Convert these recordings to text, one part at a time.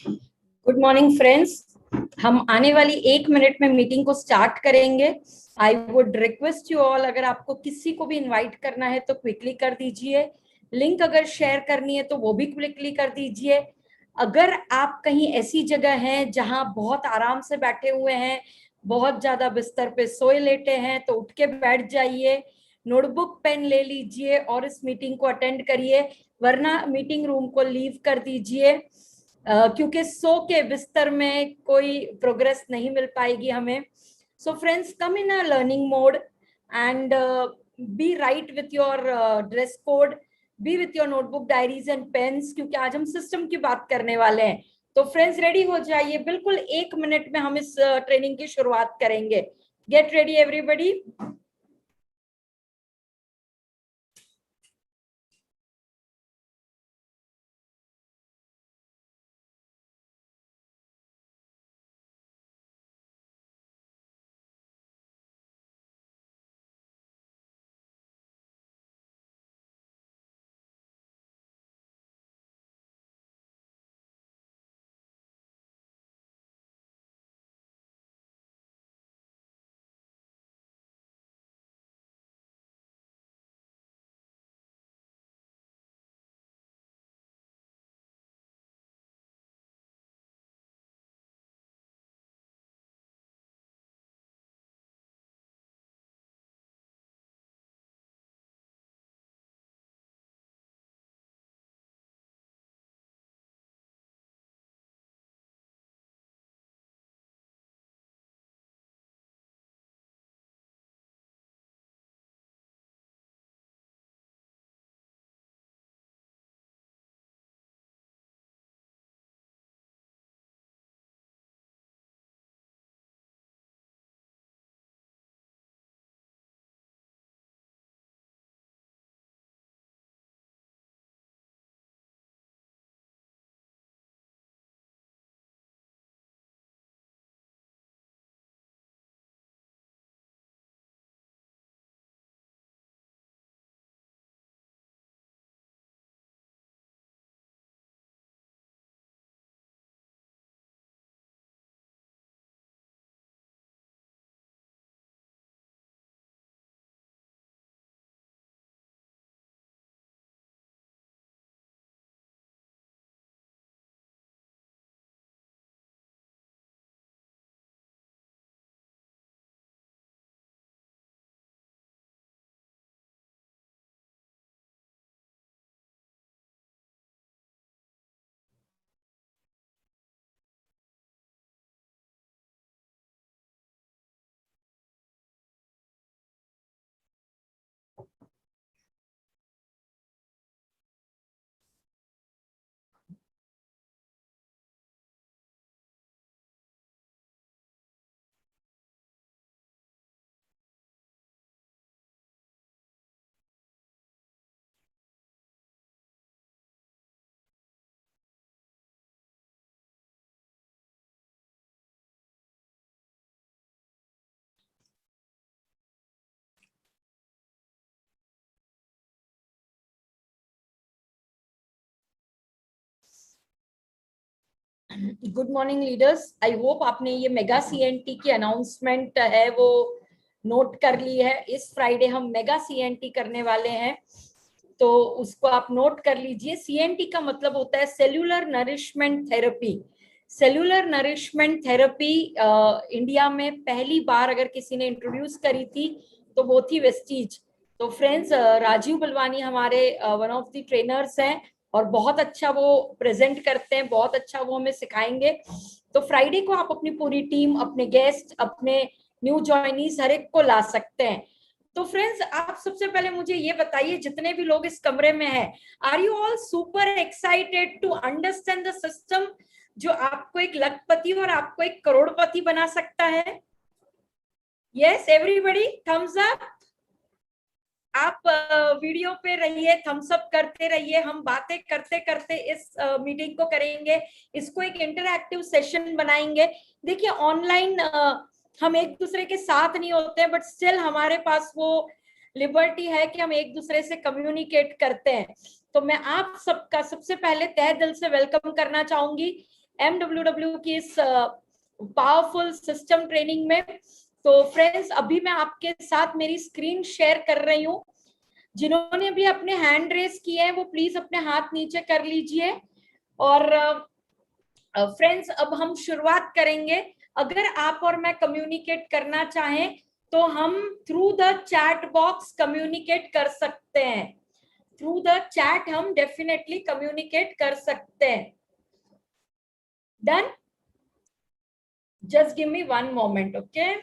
Good morning friends. हम आने वाली 1 मिनट में मीटिंग को स्टार्ट करेंगे। I would request you all, अगर आपको किसी को भी इनवाइट करना है तो क्विकली कर दीजिए। लिंक अगर शेयर करनी है तो वो भी क्विकली कर दीजिए। अगर आप कहीं ऐसी जगह हैं जहां बहुत आराम से बैठे हुए हैं, बहुत ज्यादा बिस्तर पे सोए लेटे हैं, तो उठ के बैठ जाइए, नोटबुक पेन ले लीजिए और इस मीटिंग को अटेंड करिए, वरना मीटिंग रूम को लीव कर दीजिए। क्योंकि सो के बिस्तर में कोई प्रोग्रेस नहीं मिल पाएगी हमें। So friends, come in a learning mode and be right with your dress code, be with your notebook, diaries and pens, क्योंकि आज हम सिस्टम की बात करने वाले हैं। तो फ्रेंड्स रेडी हो जाइए, बिल्कुल 1 मिनट में हम इस ट्रेनिंग की शुरुआत करेंगे। Get ready everybody. Good morning leaders. I hope आपने ये मेगा सीएनटी की अनाउंसमेंट है वो नोट कर ली है। इस फ्राइडे हम मेगा सीएनटी करने वाले हैं, तो उसको आप नोट कर लीजिए। सीएनटी का मतलब होता है cellular nourishment therapy. Cellular nourishment therapy India में पहली बार अगर किसी ने इंट्रोड्यूस करी थी तो वो थी वेस्टीज। तो फ्रेंड्स, राजीव बलवानी हमारे वन ऑफ द ट्रेनर्स हैं और बहुत अच्छा वो प्रेजेंट करते हैं, बहुत अच्छा वो हमें सिखाएंगे। तो फ्राइडे को आप अपनी पूरी टीम, अपने गेस्ट, अपने न्यू ज्वाइनीज हर एक को ला सकते हैं। तो फ्रेंड्स, आप सबसे पहले मुझे ये बताइए, जितने भी लोग इस कमरे में हैं, are you all super excited to understand the system जो आपको एक लखपति और आपको एक करोड़पति बना सकता है? Yes everybody, thumbs up. आप वीडियो पे रहिए, थम्स अप करते रहिए। हम बातें करते करते इस मीटिंग को करेंगे, इसको एक इंटरैक्टिव सेशन बनाएंगे। देखिए, ऑनलाइन हम एक दूसरे के साथ नहीं होते, बट स्टिल हमारे पास वो लिबर्टी है कि हम एक दूसरे से कम्युनिकेट करते हैं। तो मैं आप सबका सबसे पहले तहे दिल से वेलकम करना चाहूंगी। MWW की इस पावरफुल सिस्टम ट्रेनिंग में। तो फ्रेंड्स अभी मैं आपके साथ मेरी स्क्रीन शेयर कर रही हूँ। जिन्होंने भी अपने हैंड रेस किए हैं वो प्लीज अपने हाथ नीचे कर लीजिए। और फ्रेंड्स अब हम शुरुआत करेंगे। अगर आप और मैं कम्युनिकेट करना चाहें तो हम through the chat box communicate कर सकते हैं। थ्रू द चैट हम डेफिनेटली कम्युनिकेट कर सकते हैं। Done? Just give me 1 moment, okay.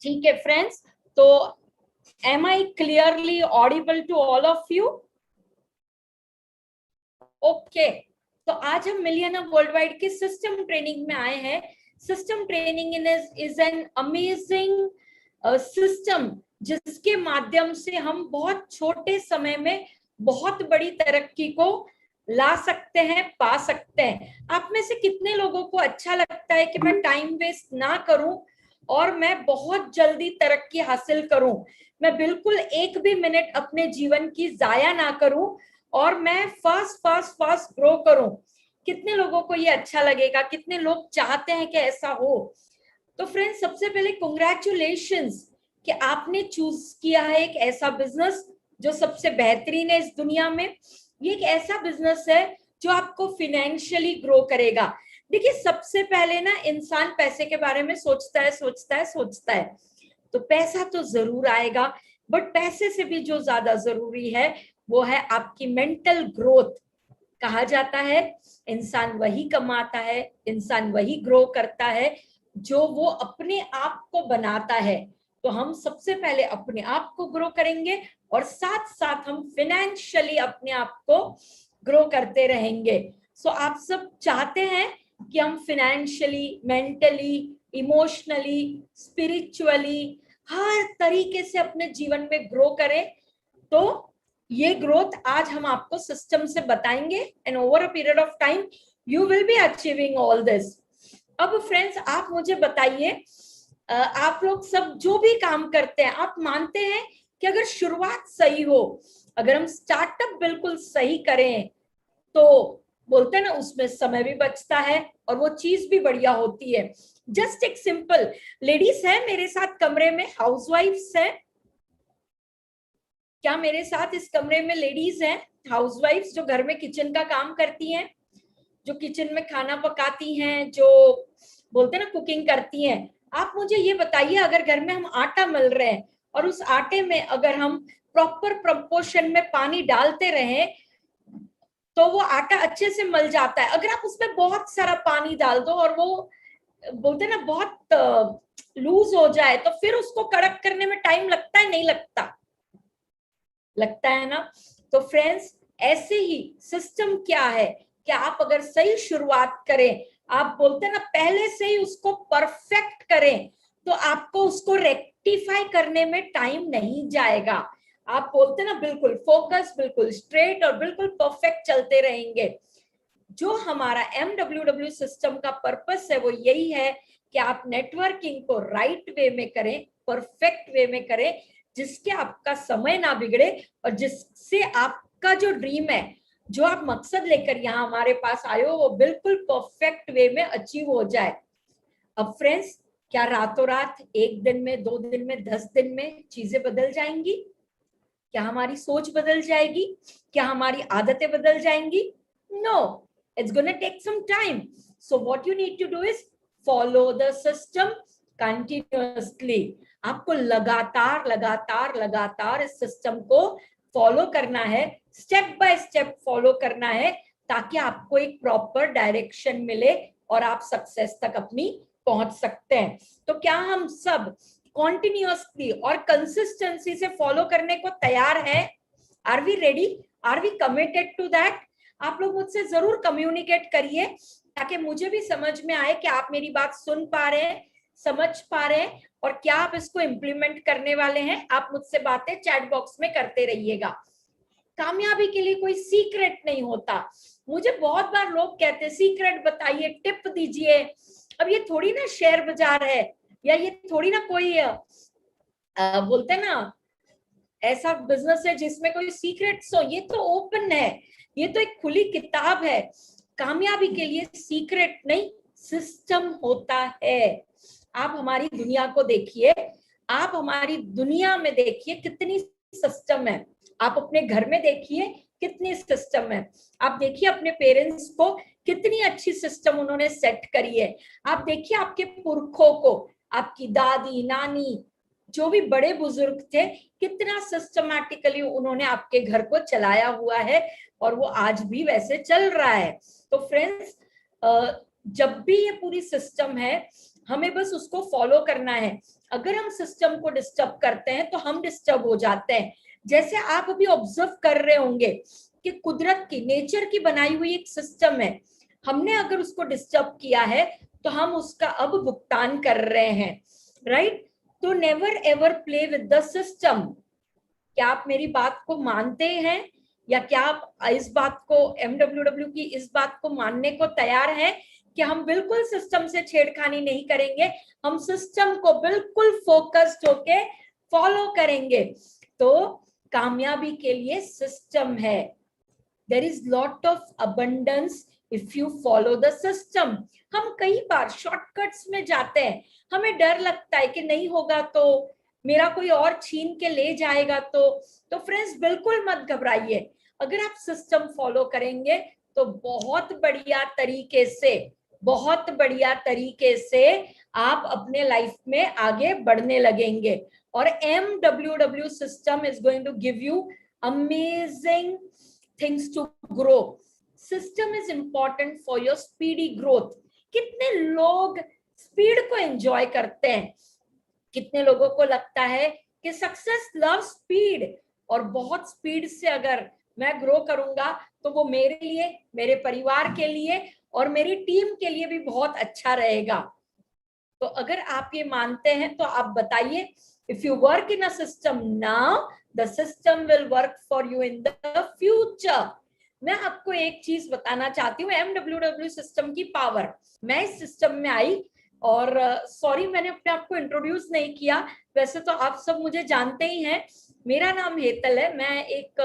ठीक है फ्रेंड्स, तो am I clearly audible to all of you? Okay तो आज हम मिलियनर वर्ल्ड वाइड की सिस्टम ट्रेनिंग में आए हैं। System training is an amazing system जिसके माध्यम से हम बहुत छोटे समय में बहुत बड़ी तरक्की को ला सकते हैं, पा सकते हैं। आप में से कितने लोगों को अच्छा लगता है कि मैं टाइम वेस्ट ना करूं और मैं बहुत जल्दी तरक्की हासिल करूं, मैं बिल्कुल एक भी मिनट अपने जीवन की जाया ना करूं और मैं फास्ट ग्रो करूं? कितने लोगों को ये अच्छा लगेगा? कितने लोग चाहते हैं कि ऐसा हो? तो फ्रेंड्स सबसे पहले कांग्रेचुलेशंस कि आपने चूज किया है एक ऐसा बिजनेस जो सबसे बेहतरीन है इस दुनिया में। ये एक ऐसा बिजनेस है जो आपको फिनेंशियली ग्रो करेगा। देखिए सबसे पहले ना इंसान पैसे के बारे में सोचता है तो पैसा तो जरूर आएगा, बट पैसे से भी जो ज्यादा जरूरी है वो है आपकी मेंटल ग्रोथ। कहा जाता है इंसान वही कमाता है, इंसान वही ग्रो करता है जो वो अपने आप को बनाता है। तो हम सबसे पहले अपने आप को ग्रो करेंगे और साथ साथ हम फिनेंशियली अपने आप को ग्रो करते रहेंगे। सो आप सब चाहते हैं कि हम फिनेंशियली, मेंटली, इमोशनली, स्पिरिचुअली हर तरीके से अपने जीवन में ग्रो करें। तो ये ग्रोथ आज हम आपको सिस्टम से बताएंगे and over a period of time you will be achieving all this. अब फ्रेंड्स आप मुझे बताइए, आप लोग सब जो भी काम करते हैं आप मानते हैं कि अगर शुरुआत सही हो, अगर हम स्टार्टअप बिल्कुल सही करें तो बोलते हैं ना उसमें समय भी बचता है और वो चीज भी बढ़िया होती है। जस्ट एक सिंपल, लेडीज है मेरे साथ कमरे में, हाउसवाइफ्स है क्या मेरे साथ इस कमरे में? लेडीज हैं हाउसवाइफ्स जो घर में किचन का काम करती हैं, जो किचन में खाना पकाती हैं, जो बोलते हैं ना कुकिंग करती हैं। आप मुझे ये बताइए, अगर घर में हम आटा मल रहे हैं और उस आटे में अगर हम प्रॉपर प्रपोर्शन में पानी डालते रहें तो वो आटा अच्छे से मल जाता है। अगर आप उसमें बहुत सारा पानी डाल दो और वो बोलते हैं ना बहुत लूज हो जाए तो फिर उसको कड़क करने में टाइम लगता है, नहीं लगता? लगता है ना। तो फ्रेंड्स ऐसे ही सिस्टम क्या है कि आप अगर सही शुरुआत करें, आप बोलते हैं ना पहले से ही उसको परफेक्ट करें तो आपको उसको रेक्टिफाई करने में टाइम नहीं जाएगा। आप बोलते ना बिल्कुल फोकस, बिल्कुल स्ट्रेट और बिल्कुल परफेक्ट चलते रहेंगे। जो हमारा MWW सिस्टम का पर्पस है वो यही है कि आप नेटवर्किंग को राइट वे में करें, परफेक्ट वे में करें, जिसके आपका समय ना बिगड़े और जिससे आपका जो ड्रीम है, जो आप मकसद लेकर यहाँ हमारे पास आए हो, वो बिल्कुल परफेक्ट वे में अचीव हो जाए। अब फ्रेंड्स क्या रातों रात, एक दिन में, 2 दिन में, 10 दिन में चीजें बदल जाएंगी? क्या हमारी सोच बदल जाएगी? क्या हमारी आदतें बदल जाएंगी? No, it's going to take some time. So what you need to do is follow the system continuously. आपको लगातार लगातार लगातार इस सिस्टम को फॉलो करना है, स्टेप बाय स्टेप फॉलो करना है, ताकि आपको एक प्रॉपर डायरेक्शन मिले और आप सक्सेस तक अपनी पहुंच सकते हैं। तो क्या हम सब कॉन्टिन्यूअसली और कंसिस्टेंसी से फॉलो करने को तैयार है? Are we ready? Are we committed to that? आप लोग मुझसे जरूर कम्युनिकेट करिए ताकि मुझे भी समझ में आए कि आप मेरी बात सुन पा रहे हैं, समझ पा रहे हैं और क्या आप इसको इम्प्लीमेंट करने वाले हैं। आप मुझसे बातें चैट बॉक्स में करते रहिएगा। कामयाबी के लिए कोई सीक्रेट नहीं होता। मुझे बहुत बार लोग कहते हैं सीक्रेट बताइए, टिप दीजिए। अब ये थोड़ी ना शेयर बाजार है या ये थोड़ी ना कोई बोलते हैं ना, ऐसा बिजनेस है जिसमें कोई सीक्रेट्स हो, ये तो ओपन है, ये तो एक खुली किताब है। कामयाबी के लिए सीक्रेट नहीं, सिस्टम होता है। आप हमारी दुनिया को देखिए, आप हमारी दुनिया में देखिए कितनी सिस्टम है। आप अपने घर में देखिए कितनी सिस्टम है। आप देखिए अपने पेरेंट्स को, कितनी अच्छी सिस्टम उन्होंने सेट करी है। आप देखिए आपके पुरखों को, आपकी दादी नानी, जो भी बड़े बुजुर्ग थे, कितना सिस्टमैटिकली उन्होंने आपके घर को चलाया हुआ है, और वो आज भी वैसे चल रहा है। तो फ्रेंड्स, जब भी ये पूरी सिस्टम है, हमें बस उसको फॉलो करना है। अगर हम सिस्टम को डिस्टर्ब करते हैं तो हम डिस्टर्ब हो जाते हैं। जैसे आप अभी ऑब्जर्व कर रहे होंगे कि कुदरत की, नेचर की बनाई हुई एक सिस्टम है, हमने अगर उसको डिस्टर्ब किया है तो हम उसका अब भुगतान कर रहे हैं, राइट? तो never ever play with the system. क्या आप मेरी बात को मानते हैं, या क्या आप इस बात को, MWW की इस बात को मानने को तैयार हैं कि हम बिल्कुल सिस्टम से छेड़खानी नहीं करेंगे, हम सिस्टम को बिल्कुल फोकस्ड होके फॉलो करेंगे? तो कामयाबी के लिए सिस्टम है। There is lot of abundance if you follow the system. हम कई बार शॉर्टकट्स में जाते हैं, हमें डर लगता है कि नहीं होगा तो मेरा कोई और छीन के ले जाएगा। तो फ्रेंड्स, बिल्कुल मत घबराइए। अगर आप सिस्टम फॉलो करेंगे तो बहुत बढ़िया तरीके से, बहुत बढ़िया तरीके से आप अपने लाइफ में आगे बढ़ने लगेंगे। और MWW system is going to give you amazing things to grow. System is important for your speedy growth. कितने लोग स्पीड को एंजॉय करते हैं, कितने लोगों को लगता है कि सक्सेस लव स्पीड, और बहुत स्पीड से अगर मैं ग्रो करूंगा तो वो मेरे लिए, मेरे परिवार के लिए और मेरी टीम के लिए भी बहुत अच्छा रहेगा। तो अगर आप ये मानते हैं तो आप बताइए, if you work in a system now, the system will work for you in the future. मैं आपको एक चीज बताना चाहती हूँ, MWW सिस्टम की पावर। मैं इस सिस्टम में आई, और सॉरी मैंने अपने आप को इंट्रोड्यूस नहीं किया, वैसे तो आप सब मुझे जानते ही हैं। मेरा नाम हेतल है, मैं एक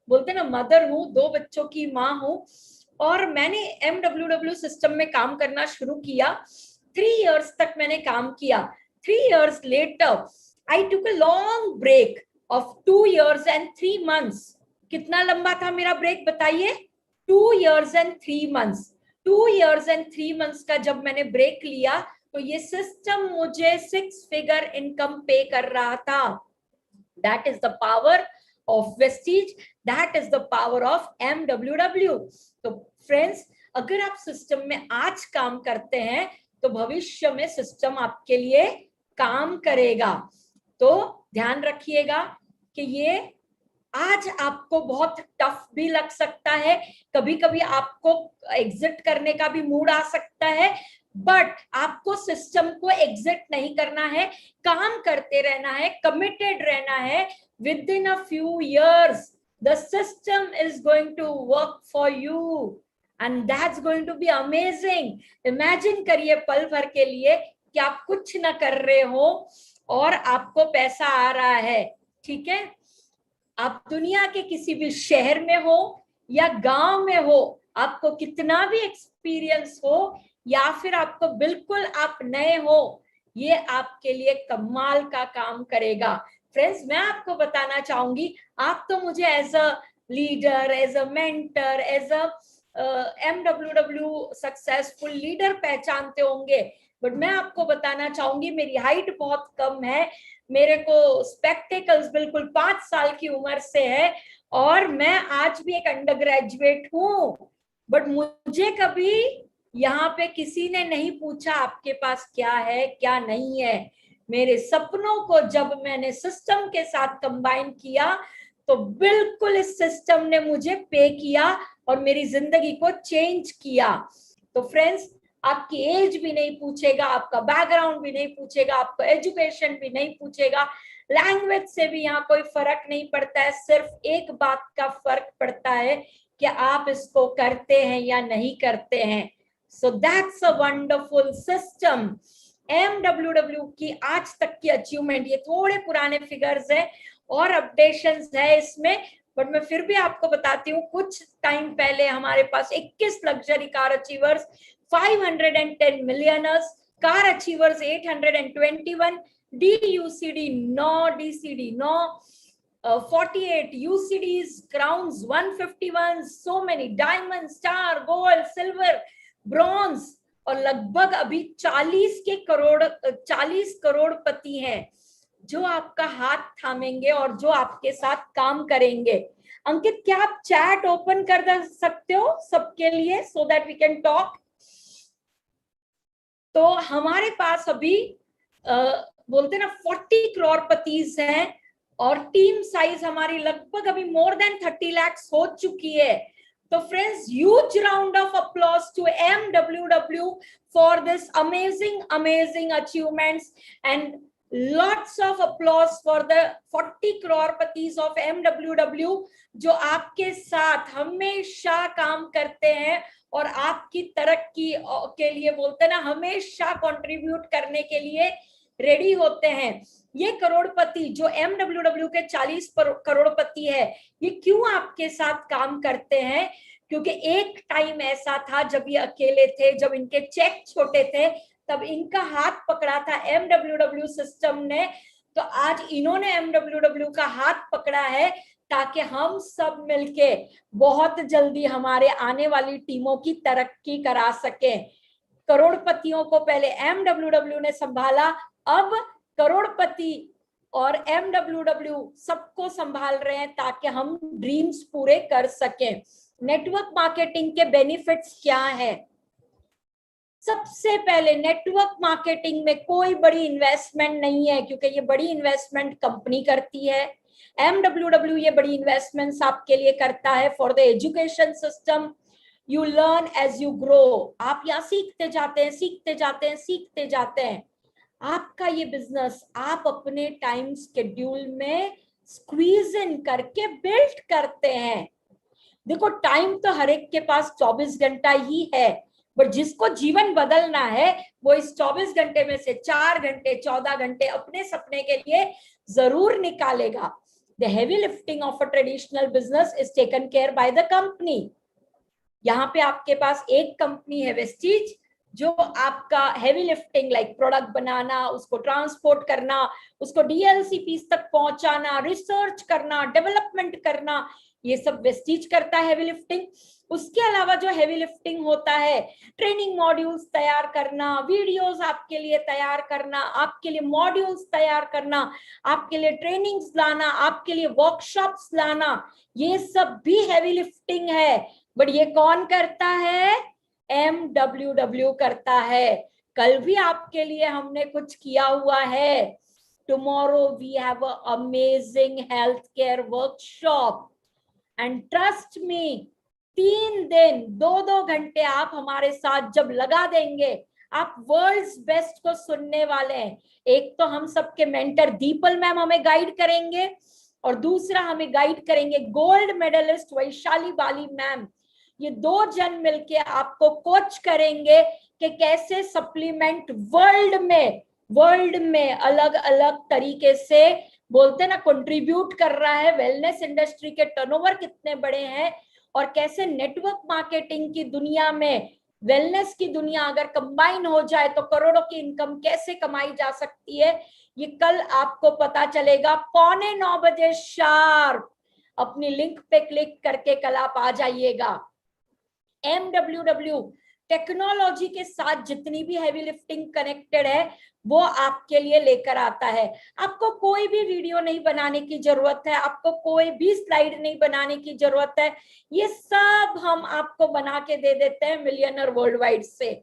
बोलते ना मदर हूँ, 2 बच्चों की माँ हूँ, और मैंने MWW सिस्टम में काम करना शुरू किया। 3 years तक मैंने काम किया। 3 years later I took a long break of 2 years and 3 months. कितना लंबा था मेरा ब्रेक बताइए? 2 years and 3 months. 2 years and 3 months का जब मैंने ब्रेक लिया तो ये सिस्टम मुझे 6 figure इनकम पे कर रहा था। That is the power of Vestige. That is the power of MWW. तो फ्रेंड्स, अगर आप सिस्टम में आज काम करते हैं तो भविष्य में सिस्टम आपके लिए काम करेगा। तो ध्यान रखिएगा कि ये आज आपको बहुत टफ भी लग सकता है, कभी कभी आपको एग्जिट करने का भी मूड आ सकता है, बट आपको सिस्टम को एग्जिट नहीं करना है, काम करते रहना है, कमिटेड रहना है। Within a few years the system is going to work for you and that's going to be amazing. Imagine करिए पल भर के लिए कि आप कुछ ना कर रहे हो और आपको पैसा आ रहा है, ठीक है? आप दुनिया के किसी भी शहर में हो या गांव में हो, आपको कितना भी एक्सपीरियंस हो या फिर आपको बिल्कुल आप नए हो, ये आपके लिए कमाल का काम करेगा। फ्रेंड्स, मैं आपको बताना चाहूंगी, आप तो मुझे as a leader, as a mentor, as a MWW successful leader पहचानते होंगे, बट मैं आपको बताना चाहूंगी मेरी हाइट बहुत कम है, मेरे को स्पेक्टेकल्स बिल्कुल 5 साल की उम्र से है, और मैं आज भी एक अंडर ग्रेजुएट हूँ। बट मुझे कभी यहाँ पे किसी ने नहीं पूछा आपके पास क्या है क्या नहीं है। मेरे सपनों को जब मैंने सिस्टम के साथ कंबाइन किया तो बिल्कुल इस सिस्टम ने मुझे पे किया और मेरी जिंदगी को चेंज किया। तो फ्रेंड्स, आपकी एज भी नहीं पूछेगा, आपका बैकग्राउंड भी नहीं पूछेगा, आपका एजुकेशन भी नहीं पूछेगा, लैंग्वेज से भी यहाँ कोई फर्क नहीं पड़ता है। सिर्फ एक बात का फर्क पड़ता है कि आप इसको करते हैं या नहीं करते हैं। So that's a wonderful system. MWW की आज तक की अचीवमेंट, ये थोड़े पुराने फिगर्स हैं और अपडेशंस है इसमें, बट मैं फिर भी आपको बताती हूँ। कुछ टाइम पहले हमारे पास 21 luxury car achievers, 510 millionaires, car achievers 821, DUCD 9, DCD 9, 48 UCDs, crowns 151, so many diamond, star, gold, silver, bronze, और लगभग अभी 40 करोड़पति हैं जो आपका हाथ थामेंगे और जो आपके साथ काम करेंगे। अंकित, क्या आप चैट ओपन कर सकते हो सबके लिए, so that we can talk? तो हमारे पास अभी बोलते ना 40 करोड़पति हैं और टीम साइज हमारी लगभग अभी मोर देन 30 लाख हो चुकी है। तो friends, huge round of applause to MWW for this amazing achievements and lots of applause for the 40 crorepati of MWW जो आपके साथ हमेशा काम करते हैं और आपकी तरक्की के लिए बोलते हैं ना हमेशा कंट्रीब्यूट करने के लिए रेडी होते हैं। ये करोड़पति जो MWW के 40 करोड़पति है, ये क्यों आपके साथ काम करते हैं? क्योंकि एक टाइम ऐसा था जब ये अकेले थे, जब इनके चेक छोटे थे, तब इनका हाथ पकड़ा था MWW सिस्टम ने। तो आज इन्होंने MWW का हाथ पकड़ा है ताकि हम सब मिलके बहुत जल्दी हमारे आने वाली टीमों की तरक्की करा सकें। करोड़पतियों को पहले MWW ने संभाला, अब करोड़पति और MWW सबको संभाल रहे हैं ताकि हम ड्रीम्स पूरे कर सकें। नेटवर्क मार्केटिंग के बेनिफिट्स क्या है? सबसे पहले, नेटवर्क मार्केटिंग में कोई बड़ी इन्वेस्टमेंट नहीं है, क्योंकि ये बड़ी इन्वेस्टमेंट कंपनी करती है। MWW ये बड़ी इन्वेस्टमेंट्स आपके लिए करता है for the education system. You learn as you grow, आप यहाँ सीखते जाते हैं, सीखते जाते हैं, सीखते जाते हैं। आपका ये बिजनेस आप अपने टाइम शेड्यूल में स्क्वीज इन करके बिल्ड करते हैं। देखो, टाइम तो हर एक के पास 24 घंटा ही है, बट जिसको जीवन बदलना है वो इस 24 घंटे में से 4 घंटे 14 घंटे अपने सपने के लिए जरूर निकालेगा। The heavy lifting of a traditional business is taken care by the company. यहाँ पे आपके पास एक कंपनी है वेस्टीज, जो आपका हेवी लिफ्टिंग लाइक प्रोडक्ट बनाना, उसको ट्रांसपोर्ट करना, उसको DLCPs तक पहुंचाना, रिसर्च करना, डेवलपमेंट करना, ये सब वेस्टीज करता है हेवी लिफ्टिंग। उसके अलावा जो हेवी लिफ्टिंग होता है, ट्रेनिंग मॉड्यूल्स तैयार करना, वीडियोस आपके लिए तैयार करना, आपके लिए मॉड्यूल्स तैयार करना, आपके लिए ट्रेनिंग्स लाना, आपके लिए वर्कशॉप्स लाना, ये सब भी हेवी लिफ्टिंग है। बट ये कौन करता है? MWW करता है। कल भी आपके लिए हमने कुछ किया हुआ है। Tomorrow we have a amazing health care workshop and trust me, 3 दिन 2-2 घंटे आप हमारे साथ जब लगा देंगे, आप वर्ल्ड्स बेस्ट को सुनने वाले हैं। एक तो हम सबके मेंटर दीपल मैम हमें गाइड करेंगे, और दूसरा हमें गाइड करेंगे गोल्ड मेडलिस्ट वैशाली बाली मैम। ये 2 जन मिलके आपको कोच करेंगे कि कैसे सप्लीमेंट वर्ल्ड में अलग अलग तरीके से बोलते ना कंट्रीब्यूट कर रहा है। वेलनेस इंडस्ट्री के टर्नओवर कितने बड़े हैं, और कैसे नेटवर्क मार्केटिंग की दुनिया में वेलनेस की दुनिया अगर कंबाइन हो जाए तो करोड़ों की इनकम कैसे कमाई जा सकती है, ये कल आपको पता चलेगा। 8:45 बजे शार्प अपनी लिंक पे क्लिक करके कल आप आ जाइएगा। MWW टेक्नोलॉजी के साथ जितनी भी हेवी लिफ्टिंग कनेक्टेड है वो आपके लिए लेकर आता है। आपको कोई भी वीडियो नहीं बनाने की जरूरत है, आपको कोई भी स्लाइड नहीं बनाने की जरूरत है, ये सब हम आपको बना के दे देते हैं मिलियनर वर्ल्ड वाइड से।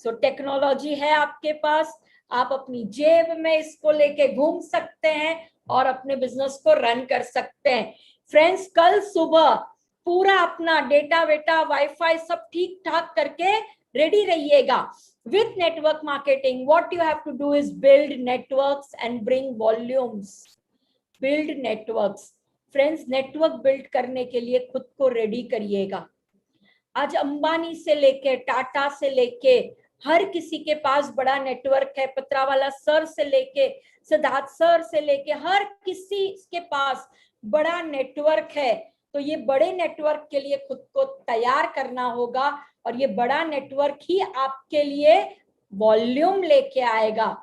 सो टेक्नोलॉजी है आपके पास, आप अपनी जेब में इसको लेके घूम सकते हैं और अपने बिजनेस को रन कर सकते हैं। फ्रेंड्स, कल सुबह पूरा अपना डेटा वेटा वाईफाई सब ठीक ठाक करके रेडी रहिएगा। With network marketing, what you have to do is build networks and bring volumes. Build networks. Friends, network build करने के लिए खुद को रेडी करिएगा। आज अंबानी से लेके, टाटा से लेके, हर किसी के पास बड़ा नेटवर्क है, पत्रावाला सर से लेके सिद्धार्थ सर से लेके हर किसी के पास बड़ा नेटवर्क है। तो ये बड़े नेटवर्क के लिए खुद को तैयार करना होगा, और ये बड़ा नेटवर्क ही आपके लिए वॉल्यूम लेके आएगा।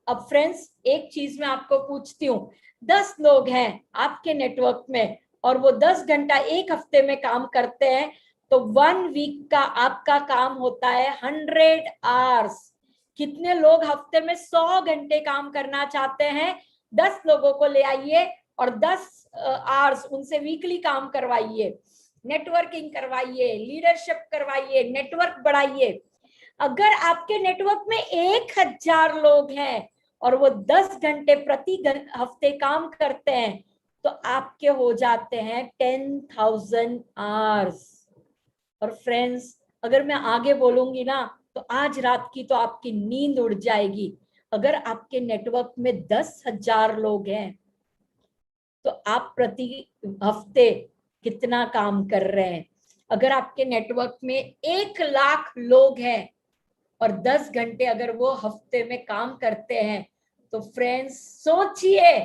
अब फ्रेंड्स, एक चीज मैं आपको पूछती हूँ, 10 लोग हैं आपके नेटवर्क में और वो 10 घंटा एक हफ्ते में काम करते हैं, तो 1 वीक का आपका काम होता है 100 आवर्स। कितने लोग हफ्ते में 100 घंटे काम करना चाहते हैं? 10 लोगों को ले आइए और 10 आवर्स उनसे वीकली काम करवाइए, नेटवर्किंग करवाइए, लीडरशिप करवाइए, नेटवर्क बढ़ाइए। अगर आपके नेटवर्क में 1000 लोग हैं और वो 10 घंटे प्रति हफ्ते काम करते हैं, तो आपके हो जाते हैं 10,000 आवर्स। और फ्रेंड्स, अगर मैं आगे बोलूंगी ना तो आज रात की तो आपकी नींद उड़ जाएगी। अगर आपके नेटवर्क में 10,000 लोग हैं तो आप प्रति हफ्ते कितना काम कर रहे हैं? अगर आपके नेटवर्क में 1,00,000 लोग हैं और 10 घंटे अगर वो हफ्ते में काम करते हैं, तो फ्रेंड्स सोचिए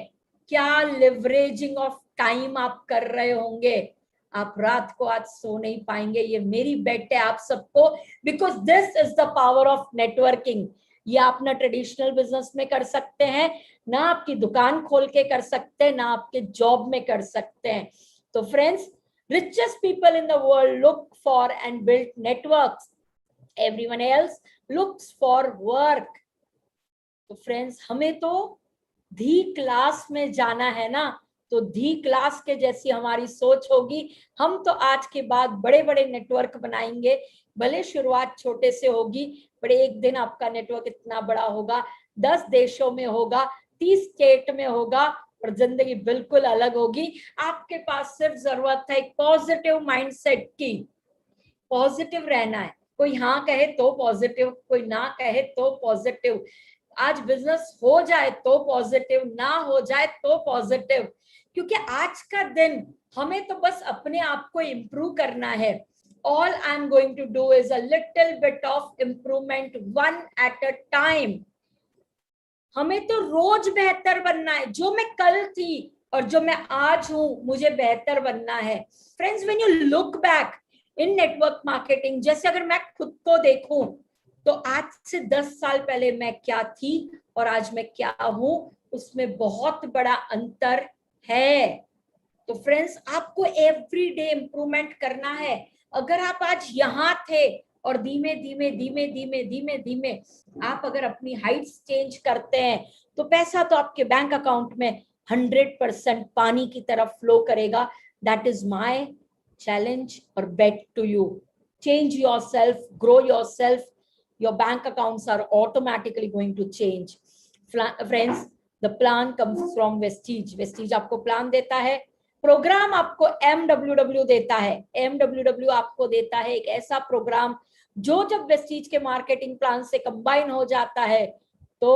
क्या लिवरेजिंग ऑफ टाइम आप कर रहे होंगे। आप रात को आज सो नहीं पाएंगे, ये मेरी बेट है आप सबको, because this is the power of networking. ये आप ना ट्रेडिशनल बिजनेस में कर सकते हैं, ना आपकी दुकान खोल के कर सकते हैं, ना आपके जॉब में कर सकते हैं। तो friends, richest people in the world look for and build networks. Everyone else looks for work. तो फ्रेंड्स, हमें तो धी क्लास में जाना है ना, तो धी क्लास के जैसी हमारी सोच होगी। हम तो आज के बाद बड़े बड़े नेटवर्क बनाएंगे, भले शुरुआत छोटे से होगी, पर एक दिन आपका नेटवर्क इतना बड़ा होगा, 10 देशों में होगा, 30 स्टेट में होगा, और जिंदगी बिल्कुल अलग होगी। आपके पास सिर्फ जरूरत है एक पॉजिटिव माइंडसेट की। पॉजिटिव रहना है, कोई हाँ कहे तो पॉजिटिव, कोई ना कहे तो पॉजिटिव। आज बिजनेस हो जाए तो पॉजिटिव, ना हो जाए तो पॉजिटिव, क्योंकि आज का दिन हमें तो बस अपने आप को इम्प्रूव करना है। All I'm going to do is a little bit of improvement, one at a time. हमें तो रोज बेहतर बनना है। जो मैं कल थी और जो मैं आज हूं, मुझे बेहतर बनना है। Friends, when you look back in network marketing, जैसे अगर मैं खुद को देखूं तो आज से 10 साल पहले मैं क्या थी और आज मैं क्या हूं, उसमें बहुत बड़ा अंतर है। तो फ्रेंड्स, आपको एवरीडे इंप्रूवमेंट करना है। अगर आप आज यहाँ थे और धीमे धीमे धीमे धीमे धीमे धीमे आप अगर अपनी हाइट्स चेंज करते हैं, तो पैसा तो आपके बैंक अकाउंट में 100% पानी की तरफ फ्लो करेगा। दैट इज माय चैलेंज और bet to you. Change yourself, grow yourself, your bank accounts are automatically going to change. Friends, the plan comes from Vestige. Vestige आपको प्लान देता है, प्रोग्राम आपको MWW देता है। MWW आपको देता है एक ऐसा प्रोग्राम जो जब वेस्टीज के मार्केटिंग प्लान से कंबाइन हो जाता है तो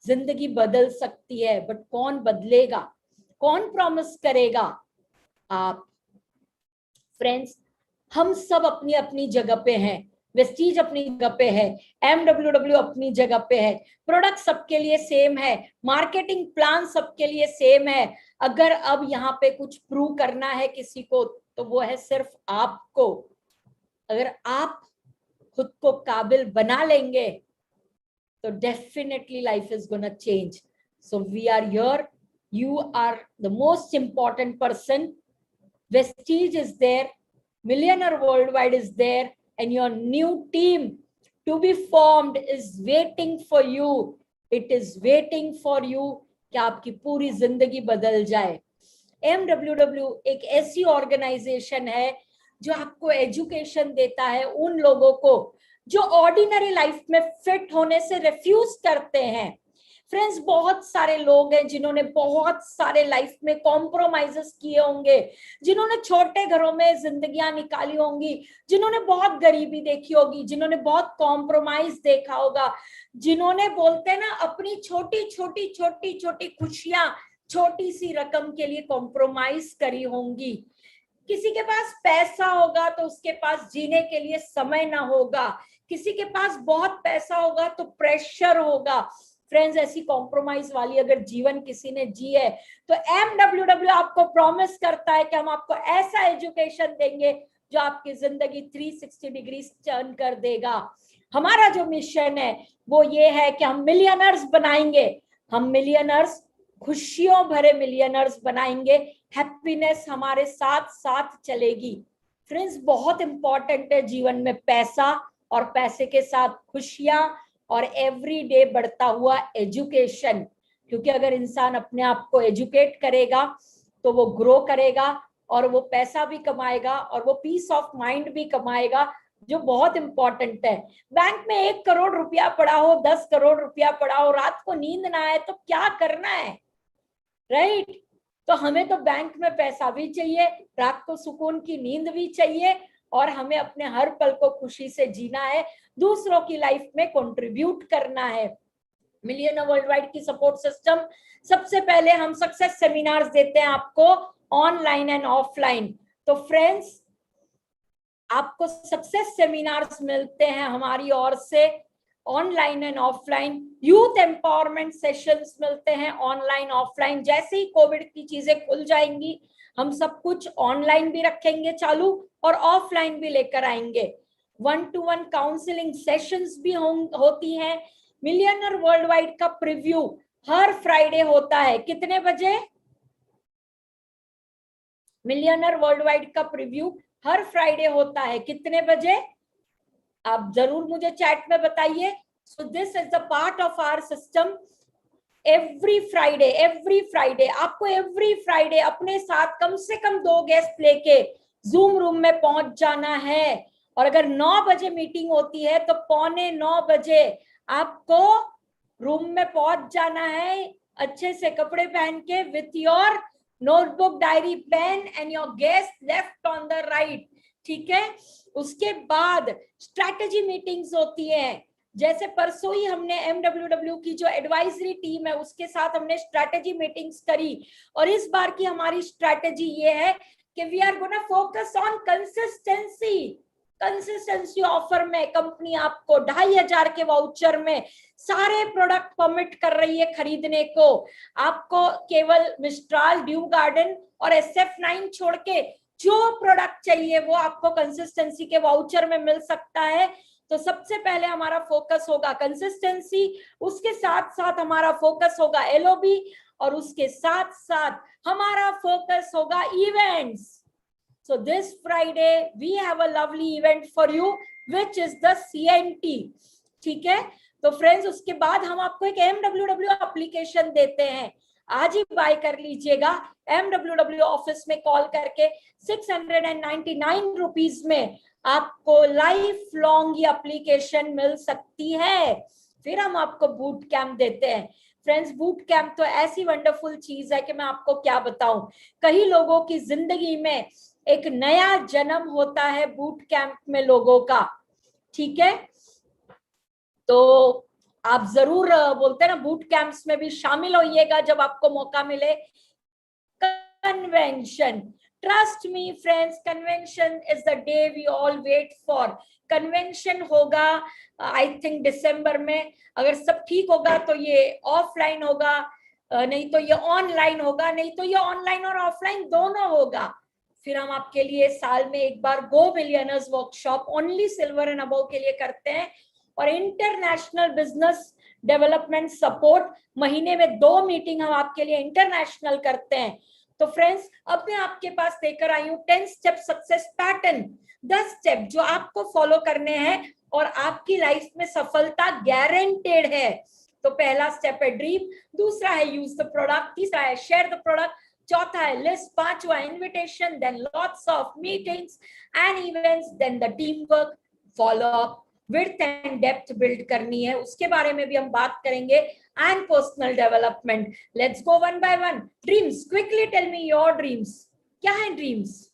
जिंदगी बदल सकती है। बट कौन बदलेगा, कौन प्रॉमिस करेगा? आप। फ्रेंड्स, हम सब अपनी अपनी जगह पे हैं। वेस्टीज अपनी जगह पे है, MWW अपनी जगह पे है, प्रोडक्ट सबके लिए सेम है, मार्केटिंग प्लान सबके लिए सेम है। अगर अब यहाँ पे कुछ प्रूव करना है किसी को, तो वो है सिर्फ आपको। अगर आप खुद को काबिल बना लेंगे तो definitely life is gonna change. So we are here, you are the most important person. Vestige is there, Millionaire Worldwide is there, and your new team to be formed is waiting for you. It is waiting for you कि आपकी पूरी जिंदगी बदल जाए। MWW एक ऐसी organisation है जो आपको एजुकेशन देता है उन लोगों को जो ऑर्डिनरी लाइफ में फिट होने से रिफ्यूज करते हैं। फ्रेंड्स, बहुत सारे लोग हैं जिन्होंने बहुत सारे लाइफ में कॉम्प्रोमाइजेस किए होंगे, जिन्होंने छोटे घरों में जिंदगियां निकाली होंगी, जिन्होंने बहुत गरीबी देखी होगी, जिन्होंने बहुत कॉम्प्रोमाइज देखा होगा, जिन्होंने बोलते हैं ना अपनी छोटी छोटी छोटी छोटी खुशियां छोटी सी रकम के लिए कॉम्प्रोमाइज करी होंगी। किसी के पास पैसा होगा तो उसके पास जीने के लिए समय ना होगा, किसी के पास बहुत पैसा होगा तो प्रेशर होगा। फ्रेंड्स, ऐसी कॉम्प्रोमाइज वाली अगर जीवन किसी ने जी है तो MWW आपको प्रॉमिस करता है कि हम आपको ऐसा एजुकेशन देंगे जो आपकी जिंदगी 360 डिग्री टर्न कर देगा। हमारा जो मिशन है वो ये है कि हम मिलियनर्स बनाएंगे, हम मिलियनर्स, खुशियों भरे मिलियनर्स बनाएंगे, हैप्पीनेस हमारे साथ साथ चलेगी। फ्रेंड्स, बहुत इंपॉर्टेंट है जीवन में पैसा, और पैसे के साथ खुशियां, और एवरी डे बढ़ता हुआ एजुकेशन। क्योंकि अगर इंसान अपने आप को एजुकेट करेगा तो वो ग्रो करेगा, और वो पैसा भी कमाएगा, और वो पीस ऑफ माइंड भी कमाएगा, जो बहुत इंपॉर्टेंट है। बैंक में 1 करोड़ रुपया पड़ा हो, 10 करोड़ रुपया पड़ा हो, रात को नींद ना आए तो क्या करना है, राइट? तो हमें तो बैंक में पैसा भी चाहिए, रात को सुकून की नींद भी चाहिए, और हमें अपने हर पल को खुशी से जीना है, दूसरों की लाइफ में कंट्रीब्यूट करना है। मिलियनर वर्ल्ड वाइड की सपोर्ट सिस्टम, सबसे पहले हम सक्सेस सेमिनार्स देते हैं आपको, ऑनलाइन एंड ऑफलाइन। तो फ्रेंड्स, आपको सक्सेस सेमिनार्स मिलते हैं हमारी ओर से, online and offline. Youth empowerment sessions मिलते हैं ऑनलाइन ऑफलाइन। जैसे ही कोविड की चीजें खुल जाएंगी, हम सब कुछ ऑनलाइन भी रखेंगे चालू, और ऑफलाइन भी लेकर आएंगे। 1-to-1 काउंसलिंग सेशंस भी होती हैं। मिलियनर वर्ल्ड वाइड का प्रीव्यू हर फ्राइडे होता है, कितने बजे? मिलियनर वर्ल्ड वाइड का प्रीव्यू हर फ्राइडे होता है, कितने बजे? आप जरूर मुझे चैट में बताइए। So this is the part of our system. Every Friday आपको एवरी फ्राइडे अपने साथ कम से कम 2 गेस्ट लेके जूम रूम में पहुंच जाना है। और अगर 9 बजे मीटिंग होती है तो 8:45 बजे आपको रूम में पहुंच जाना है, अच्छे से कपड़े पहन के, with your notebook, diary, pen and your guest left on the right. ठीक है? उसके बाद स्ट्रैटेजी मीटिंग्स होती है। जैसे परसों ही हमने MWW की जो एडवाइजरी टीम है उसके साथ हमने स्ट्रैटेजी मीटिंग्स करी, और इस बार की हमारी स्ट्रैटेजी ये है कि we are gonna focus on consistency offer में कंपनी आपको 2,500 के वाउचर में सारे प्रोडक्ट परमिट कर रही है खरीदने को। आपको केवल मिस्ट्राल, ड्यू गार्डन और SF9 छोड़ के जो प्रोडक्ट चाहिए वो आपको कंसिस्टेंसी के वाउचर में मिल सकता है। तो सबसे पहले हमारा फोकस होगा कंसिस्टेंसी, उसके साथ साथ हमारा फोकस होगा LOB, और उसके साथ साथ हमारा फोकस होगा events. So this Friday we have a lovely event for you which is the CNT. ठीक है? तो फ्रेंड्स, उसके बाद हम आपको एक MWW एप्लीकेशन देते हैं, आज ही बाय कर लीजिएगा। MWW ऑफिस में कॉल करके 699 रुपीज में आपको लाइफ लॉन्ग ये एप्लीकेशन मिल सकती है। फिर हम आपको बूट कैंप देते हैं। फ्रेंड्स, बूट कैंप तो ऐसी वंडरफुल चीज है कि मैं आपको क्या बताऊं। कई लोगों की जिंदगी में एक नया जन्म होता है बूट कैंप में लोगों का। ठीक है? तो आप जरूर बोलते हैं ना, बूट कैंप्स में भी शामिल होइएगा जब आपको मौका मिले। Convention, trust me friends, convention is the day we all wait for. Convention होगा आई थिंक दिसंबर में। अगर सब ठीक होगा तो ये ऑफलाइन होगा, नहीं तो ये ऑनलाइन होगा, नहीं तो ये ऑनलाइन और ऑफलाइन दोनों होगा। फिर हम आपके लिए साल में एक बार go millionaires workshop only silver and above के लिए करते हैं, और इंटरनेशनल बिजनेस डेवलपमेंट सपोर्ट महीने में 2 मीटिंग हम आपके लिए इंटरनेशनल करते हैं। तो फ्रेंड्स, अब मैं आपके पास लेकर आई हूँ 10 स्टेप सक्सेस पैटर्न, 10 स्टेप जो आपको फॉलो करने हैं और आपकी लाइफ में सफलता गारंटेड है। तो पहला स्टेप है ड्रीम, दूसरा है यूज द प्रोडक्ट, तीसरा है शेयर द प्रोडक्ट, चौथा है लिस्ट, पांचवा invitation, then lots of meetings and events, then the team work, follow up, width and depth build करनी है, उसके बारे में भी हम बात करेंगे, and personal development. Let's go one by one. Dreams, quickly tell me your dreams. क्या है ड्रीम्स?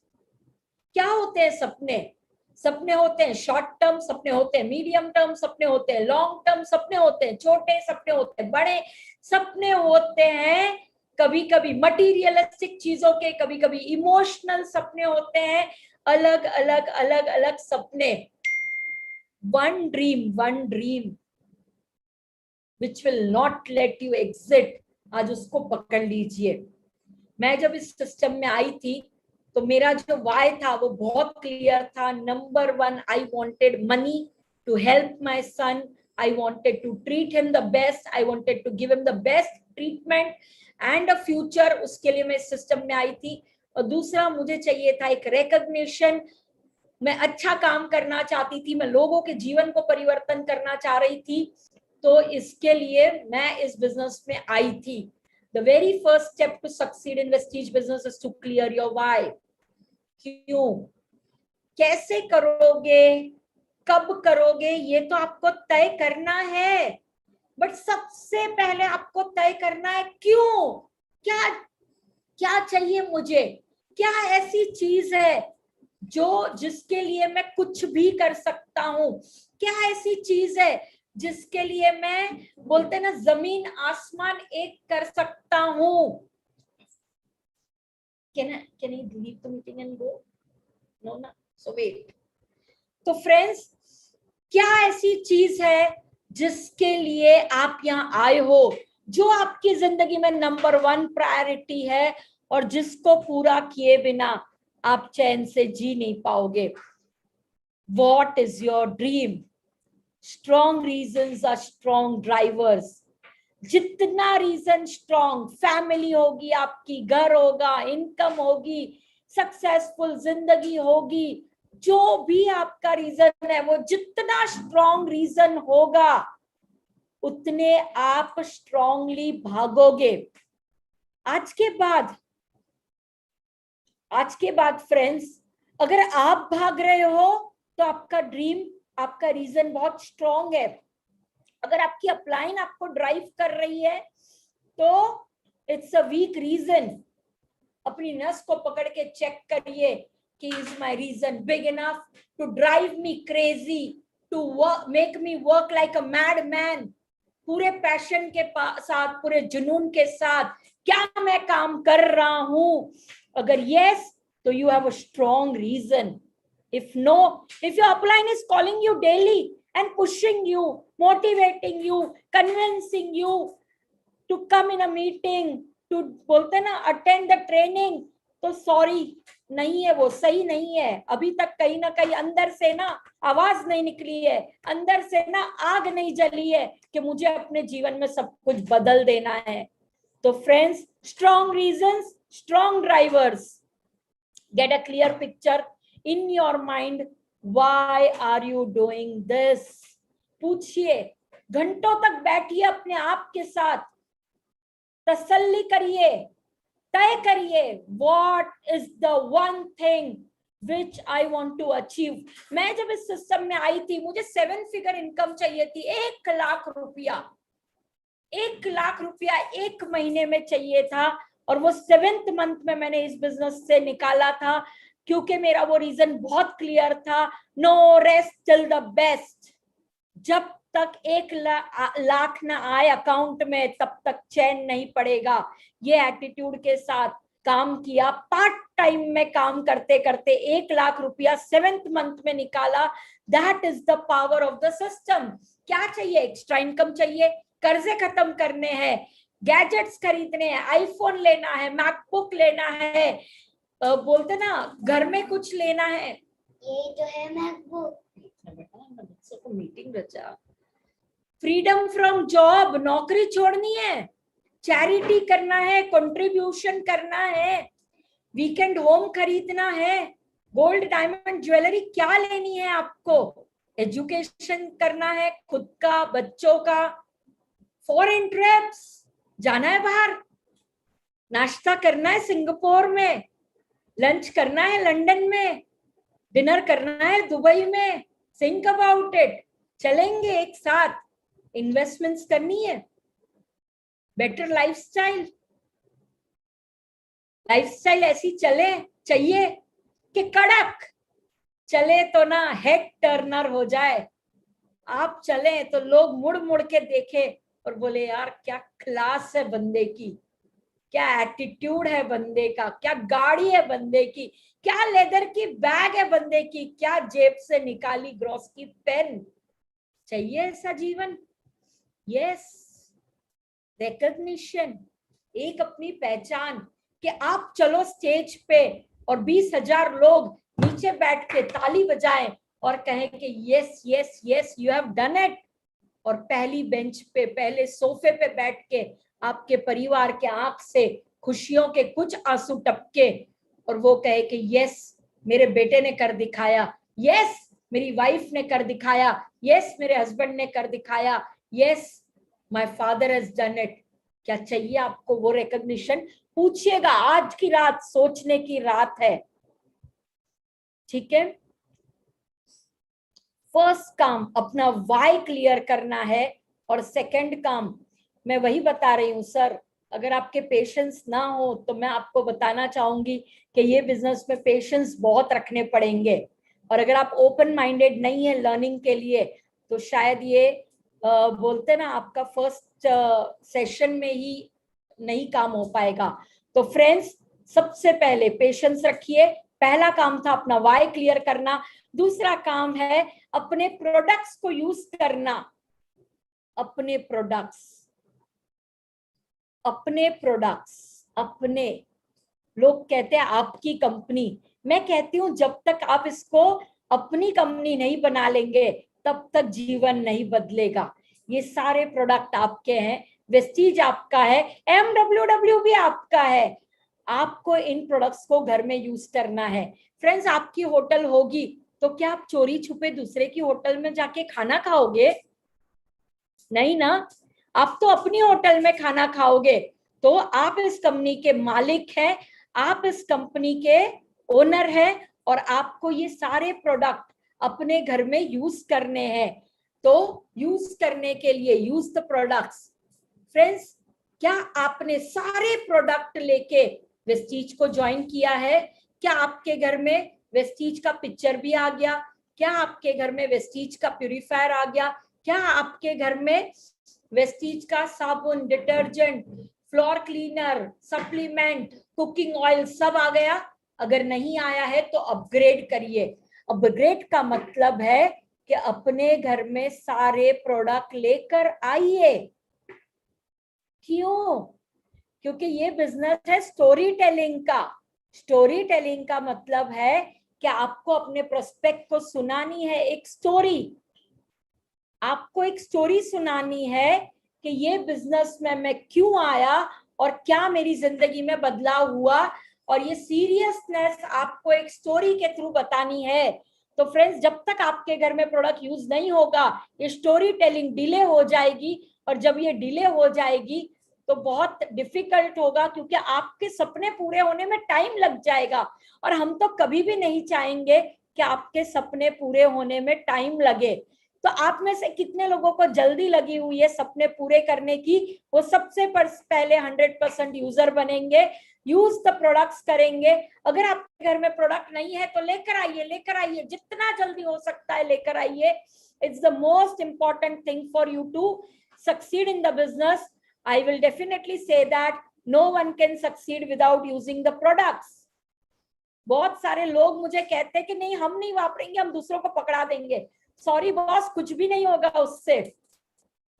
क्या होते हैं सपने? सपने होते हैं शॉर्ट टर्म, सपने होते हैं मीडियम टर्म, सपने होते हैं लॉन्ग टर्म, सपने होते हैं छोटे, सपने होते हैं बड़े, सपने होते हैं कभी कभी मटीरियलिस्टिक चीजों के, कभी कभी इमोशनल सपने होते हैं। अलग अलग अलग अलग सपने। one dream which will not let you exit, आज उसको पकड़ लीजिए। मैं जब इस सिस्टम में आई थी तो मेरा जो वाई था वो बहुत क्लियर था। Number 1, I wanted money to help my son, I wanted to treat him the best, I wanted to give him the best treatment and a future, उसके लिए मैं इस सिस्टम में आई थी। और दूसरा मुझे चाहिए था एक रिकॉग्निशन, मैं अच्छा काम करना चाहती थी, मैं लोगों के जीवन को परिवर्तन करना चाह रही थी, तो इसके लिए मैं इस बिजनेस में आई थी। The very first step to succeed in Vestige business is to clear your why. क्यों, कैसे करोगे, कब करोगे, ये तो आपको तय करना है, बट सबसे पहले आपको तय करना है क्यों, क्या क्या चाहिए मुझे, क्या ऐसी चीज है जो जिसके लिए मैं कुछ भी कर सकता हूं, क्या ऐसी चीज है जिसके लिए मैं, बोलते ना, जमीन आसमान एक कर सकता हूं। Can I leave the meeting and go? No, ना, so wait. तो फ्रेंड्स, क्या ऐसी चीज है जिसके लिए आप यहाँ आए हो, जो आपकी जिंदगी में नंबर 1 प्रायोरिटी है और जिसको पूरा किए बिना आप चैन से जी नहीं पाओगे। What is your dream? Strong reasons are strong drivers. जितना रीजन स्ट्रॉन्ग, फैमिली होगी आपकी, घर होगा, इनकम होगी, सक्सेसफुल जिंदगी होगी, जो भी आपका रीजन है वो जितना स्ट्रॉन्ग रीजन होगा उतने आप स्ट्रॉन्गली भागोगे। आज के बाद फ्रेंड्स, अगर आप भाग रहे हो तो आपका ड्रीम, आपका रीजन बहुत स्ट्रॉन्ग है। अगर आपकी अपलाइन आपको ड्राइव कर रही है तो इट्स अ वीक रीजन। अपनी नस को पकड़ के चेक करिए कि is my reason big enough to drive me crazy, to make me work like a mad man. पूरे पैशन के साथ, पूरे जुनून के साथ क्या मैं काम कर रहा हूं? अगर यस, तो you have a strong reason. If no, if your upline is calling you daily and pushing you, motivating you, convincing you to come in a meeting, to बोलते ना attend the training, तो sorry, नहीं है, वो सही नहीं है। अभी तक कहीं ना कहीं अंदर से ना आवाज नहीं निकली है, अंदर से ना आग नहीं जली है कि मुझे अपने जीवन में सब कुछ बदल देना है। तो friends, strong reasons, strong drivers. Get a clear picture in your mind, why are you doing this? पूछिए, घंटों तक बैठिए अपने आप के साथ, तसल्ली करिए, तय करिए, what is the one thing which I want to achieve? मैं जब इस सिस्टम में आई थी मुझे 7 फिगर इनकम चाहिए थी, 1 लाख रुपया, 1 लाख रुपया 1 महीने में चाहिए था, और वो 7th मंथ में मैंने इस बिजनेस से निकाला था, क्योंकि मेरा वो रीजन बहुत क्लियर था, no rest till the best. जब तक 1 लाख ना आए अकाउंट में तब तक चैन नहीं पड़ेगा। ये एटीट्यूड के साथ काम किया, पार्ट टाइम में काम करते करते 1 लाख रुपया 7th मंथ में निकाला। That is the power of the system. क्या चाहिए? एक्स्ट्रा इनकम चाहिए, कर्जे खत्म करने हैं, गैजेट्स खरीदने हैं, आईफोन लेना है, मैकबुक लेना है, बोलते ना घर में कुछ लेना है, ये जो है मैकबुक, मीटिंग रचा, फ्रीडम फ्रॉम जॉब, नौकरी छोड़नी है, चैरिटी करना है, कंट्रीब्यूशन करना है, वीकेंड होम खरीदना है, गोल्ड डायमंड ज्वेलरी क्या लेनी है आपको, एजुकेशन करना है खुद का, बच्चों का, फॉरेन ट्रिप्स जाना है, बाहर नाश्ता करना है सिंगापुर में, लंच करना है लंदन में, डिनर करना है दुबई में, थिंक अबाउट इट, चलेंगे एक साथ, इन्वेस्टमेंट्स करनी है, बेटर लाइफस्टाइल, लाइफस्टाइल ऐसी चले चाहिए कि कड़क चले तो ना हेड टर्नर हो जाए। आप चले तो लोग मुड़ मुड़ के देखे और बोले यार क्या क्लास है बंदे की, क्या एटीट्यूड है बंदे का, क्या गाड़ी है बंदे की, क्या लेदर की बैग है बंदे की, क्या जेब से निकाली ग्रॉस की पेन। चाहिए ऐसा जीवन? यस। रिकॉग्निशन, एक अपनी पहचान, कि आप चलो स्टेज पे और 20,000 लोग नीचे बैठ के ताली बजाएं और कहें कि yes yes yes you have done it. और पहली बेंच पे, पहले सोफे पे बैठ के आपके परिवार के आंख से खुशियों के कुछ आंसू टपके और वो कहे कि यस मेरे बेटे ने कर दिखाया, यस मेरी वाइफ ने कर दिखाया, यस मेरे हस्बैंड ने कर दिखाया, yes my father has done it. क्या चाहिए आपको वो रिकॉग्निशन? पूछिएगा, आज की रात सोचने की रात है, ठीक है। फर्स्ट काम अपना वाई क्लियर करना है, और सेकंड काम मैं वही बता रही हूँ सर, अगर आपके पेशेंस ना हो तो मैं आपको बताना चाहूंगी कि ये बिजनेस में पेशेंस बहुत रखने पड़ेंगे, और अगर आप ओपन माइंडेड नहीं है लर्निंग के लिए तो शायद ये बोलते ना आपका फर्स्ट सेशन में ही नहीं काम हो पाएगा। तो फ्रेंड्स, सबसे पहले पेशेंस रखिए। पहला काम था अपना वाई क्लियर करना। दूसरा काम है अपने प्रोडक्ट्स को यूज करना। अपने प्रोडक्ट्स, अपने लोग कहते हैं आपकी कंपनी, मैं कहती हूं जब तक आप इसको अपनी कंपनी नहीं बना लेंगे तब तक जीवन नहीं बदलेगा। ये सारे प्रोडक्ट आपके हैं, वेस्टीज आपका है, MWW भी आपका है। आपको इन प्रोडक्ट्स को घर में यूज करना है। फ्रेंड्स, आपकी होटल होगी तो क्या आप चोरी छुपे दूसरे की होटल में जाके खाना खाओगे? नहीं ना, आप तो अपनी होटल में खाना खाओगे। तो आप इस कंपनी के मालिक हैं, आप इस कंपनी के ओनर हैं, और आपको ये सारे प्रोडक्ट अपने घर में यूज करने हैं। तो यूज करने के लिए यूज द प्रोडक्ट्स। फ्रेंड्स, क्या आपने सारे प्रोडक्ट लेके वेस्टीज को ज्वाइन किया है? क्या आपके घर में वेस्टीज का पिक्चर भी आ गया? क्या आपके घर में वेस्टीज का प्यूरिफायर आ गया? क्या आपके घर में वेस्टीज का साबुन, detergent, floor cleaner, supplement, cooking oil सब आ गया? अगर नहीं आया है तो अपग्रेड करिए। अपग्रेड का मतलब है कि अपने घर में सारे प्रोडक्ट लेकर आइए। क्यों? क्योंकि ये बिजनेस है स्टोरी टेलिंग का। स्टोरी टेलिंग का मतलब है कि आपको अपने प्रोस्पेक्ट को सुनानी है एक स्टोरी। आपको एक स्टोरी सुनानी है कि ये बिजनेस में मैं क्यों आया और क्या मेरी जिंदगी में बदलाव हुआ, और ये सीरियसनेस आपको एक स्टोरी के थ्रू बतानी है। तो फ्रेंड्स, जब तक आपके घर में प्रोडक्ट यूज नहीं होगा ये स्टोरी टेलिंग डिले हो जाएगी, और जब ये डिले हो जाएगी तो बहुत डिफिकल्ट होगा, क्योंकि आपके सपने पूरे होने में टाइम लग जाएगा, और हम तो कभी भी नहीं चाहेंगे कि आपके सपने पूरे होने में टाइम लगे। तो आप में से कितने लोगों को जल्दी लगी हुई है सपने पूरे करने की? वो सबसे पहले 100% यूजर बनेंगे, यूज द प्रोडक्ट्स करेंगे। अगर आपके घर में प्रोडक्ट नहीं है तो लेकर आइए, लेकर आइए, जितना जल्दी हो सकता है लेकर आइए। It's the most important thing for you to succeed in the business. I will definitely say that no one can succeed without using the products. बहुत सारे लोग मुझे कहते हैं कि नहीं हम नहीं वापरेंगे, हम दूसरों को पकड़ा देंगे। सॉरी बॉस, कुछ भी नहीं होगा उससे,